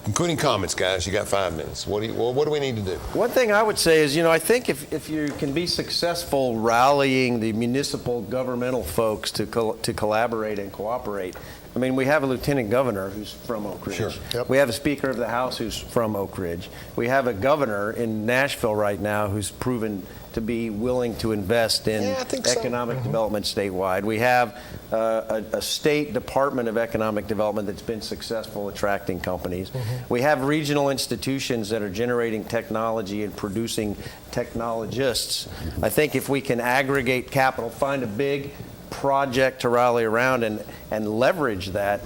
Including comments, guys. You got 5 minutes. What do we need to do? One thing I would say is, I think if you can be successful rallying the municipal governmental folks to collaborate and cooperate. I mean, we have a lieutenant governor who's from Oak Ridge. Sure. We have a speaker of the House who's from Oak Ridge. We have a governor in Nashville right now who's proven to be willing to invest in economic development statewide. We have a state Department of Economic Development that's been successful attracting companies. We have regional institutions that are generating technology and producing technologists. I think if we can aggregate capital, find a big project to rally around and leverage that,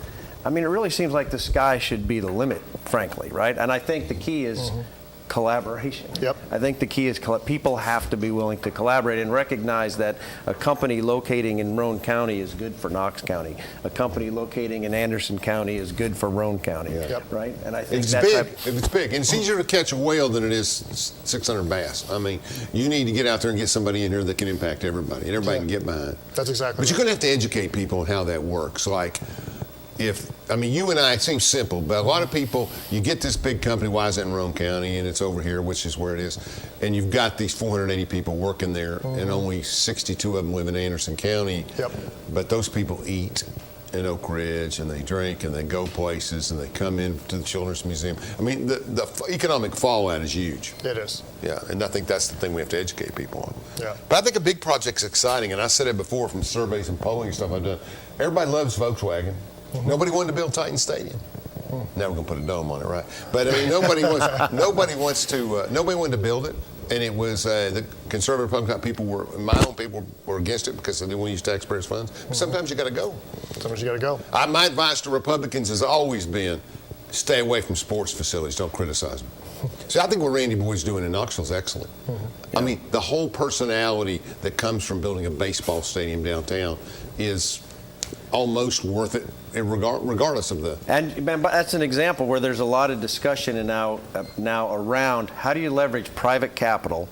I mean, it really seems like the sky should be the limit, frankly, right? And I think the key is collaboration. I think the key is people have to be willing to collaborate and recognize that a company locating in Roane County is good for Knox County. A company locating in Anderson County is good for Roane County, right? And I think it's big. It's big. And it's easier to catch a whale than it is 600 bass. I mean, you need to get out there and get somebody in here that can impact everybody, and everybody can get behind. That's exactly But you're going to have to educate people on how that works. Like, you and I, it seems simple, but a lot of people, you get this big company, why is it in Roane County, and it's over here, which is where it is, and you've got these 480 people working there, and only 62 of them live in Anderson County, but those people eat in Oak Ridge, and they drink, and they go places, and they come into the Children's Museum. I mean, the economic fallout is huge. It is. Yeah, and I think that's the thing we have to educate people on. Yeah. But I think a big project's exciting, and I said it before from surveys and polling and stuff I've done. Everybody loves Volkswagen. Nobody wanted to build Titan Stadium. Now we're going to put a dome on it, right? But I mean, nobody wanted to build it, and it was the conservative Republican my own people were against it because they didn't want to use taxpayers' funds. But sometimes you got to go. My advice to Republicans has always been, stay away from sports facilities. Don't criticize them. See, I think what Randy Boyd's doing in Knoxville is excellent. I mean, the whole personality that comes from building a baseball stadium downtown is almost worth it, regardless of the. But that's an example where there's a lot of discussion now around how do you leverage private capital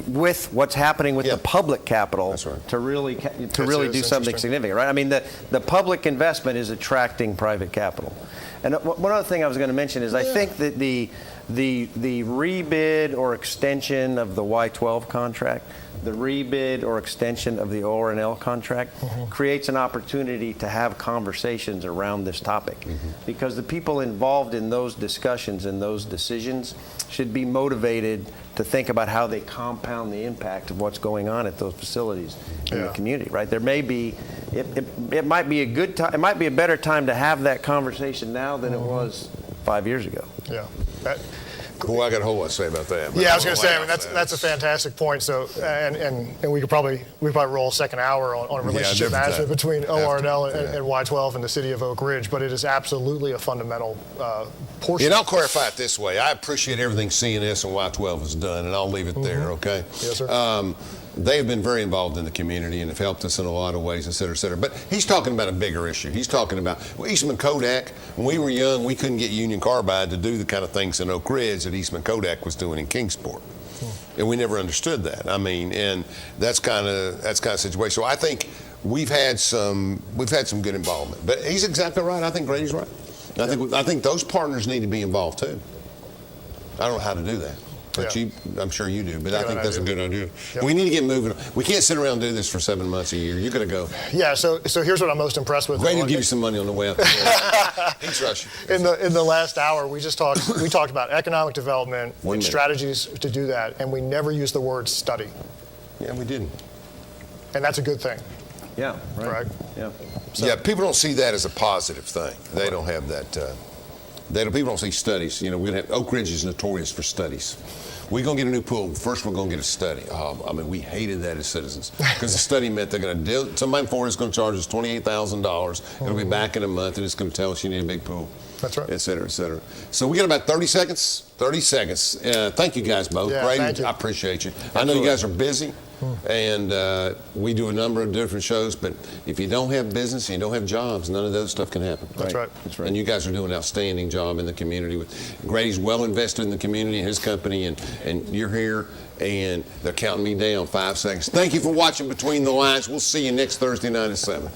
with what's happening with the public capital to really do something significant, right? I mean, the public investment is attracting private capital. And one other thing I was going to mention is I think that the rebid or extension of the Y-12 contract, the rebid or extension of the ORNL contract creates an opportunity to have conversations around this topic because the people involved in those discussions and those decisions should be motivated to think about how they compound the impact of what's going on at those facilities in the community, right? There may be, it might be a good time, it might be a better time to have that conversation now than it was 5 years ago. Yeah. Boy, I got a whole lot to say about that. Yeah, I was going to say, I mean, that's a fantastic point. So, and we could probably roll a second hour on relationship management between ORNL and Y-12 and the city of Oak Ridge, but it is absolutely a fundamental portion. And I'll clarify it this way. I appreciate everything CNS and Y-12 has done, and I'll leave it there, okay? Yes, sir. They have been very involved in the community and have helped us in a lot of ways, et cetera, et cetera. But he's talking about a bigger issue. He's talking about Eastman Kodak. When we were young, we couldn't get Union Carbide to do the kind of things in Oak Ridge that Eastman Kodak was doing in Kingsport. And we never understood that. I mean, and that's kind of situation. So I think we've had some good involvement. But he's exactly right. I think Grady's right. I think those partners need to be involved too. I don't know how to do that. But I'm sure you do. But I think that's a good idea. Yep. We need to get moving. We can't sit around and do this for 7 months a year. You're going to go. Yeah. So here's what I'm most impressed with. Grady will give you some money on the way out. He trusts you. In the last hour, we talked about economic development and strategies to do that, and we never used the word study. Yeah, we didn't. And that's a good thing. Yeah. Right. Correct. Yeah. So, people don't see that as a positive thing. They don't have that. People don't see studies. You know, Oak Ridge is notorious for studies. We're going to get a new pool. First, we're going to get a study. I mean, we hated that as citizens because the study meant they're going to somebody for it's going to charge us $28,000. It'll be back in a month, and it's going to tell us you need a big pool. That's right. Et cetera, et cetera. So we got about 30 seconds. 30 seconds. Thank you guys both. Yeah, Grady, thank you. I appreciate you. I know you guys are busy, and we do a number of different shows, but if you don't have business and you don't have jobs, none of those stuff can happen. That's right. That's right. And you guys are doing an outstanding job in the community. Grady's well invested in the community and his company, and you're here, and they're counting me down 5 seconds. Thank you for watching Between the Lines. We'll see you next Thursday night at 7.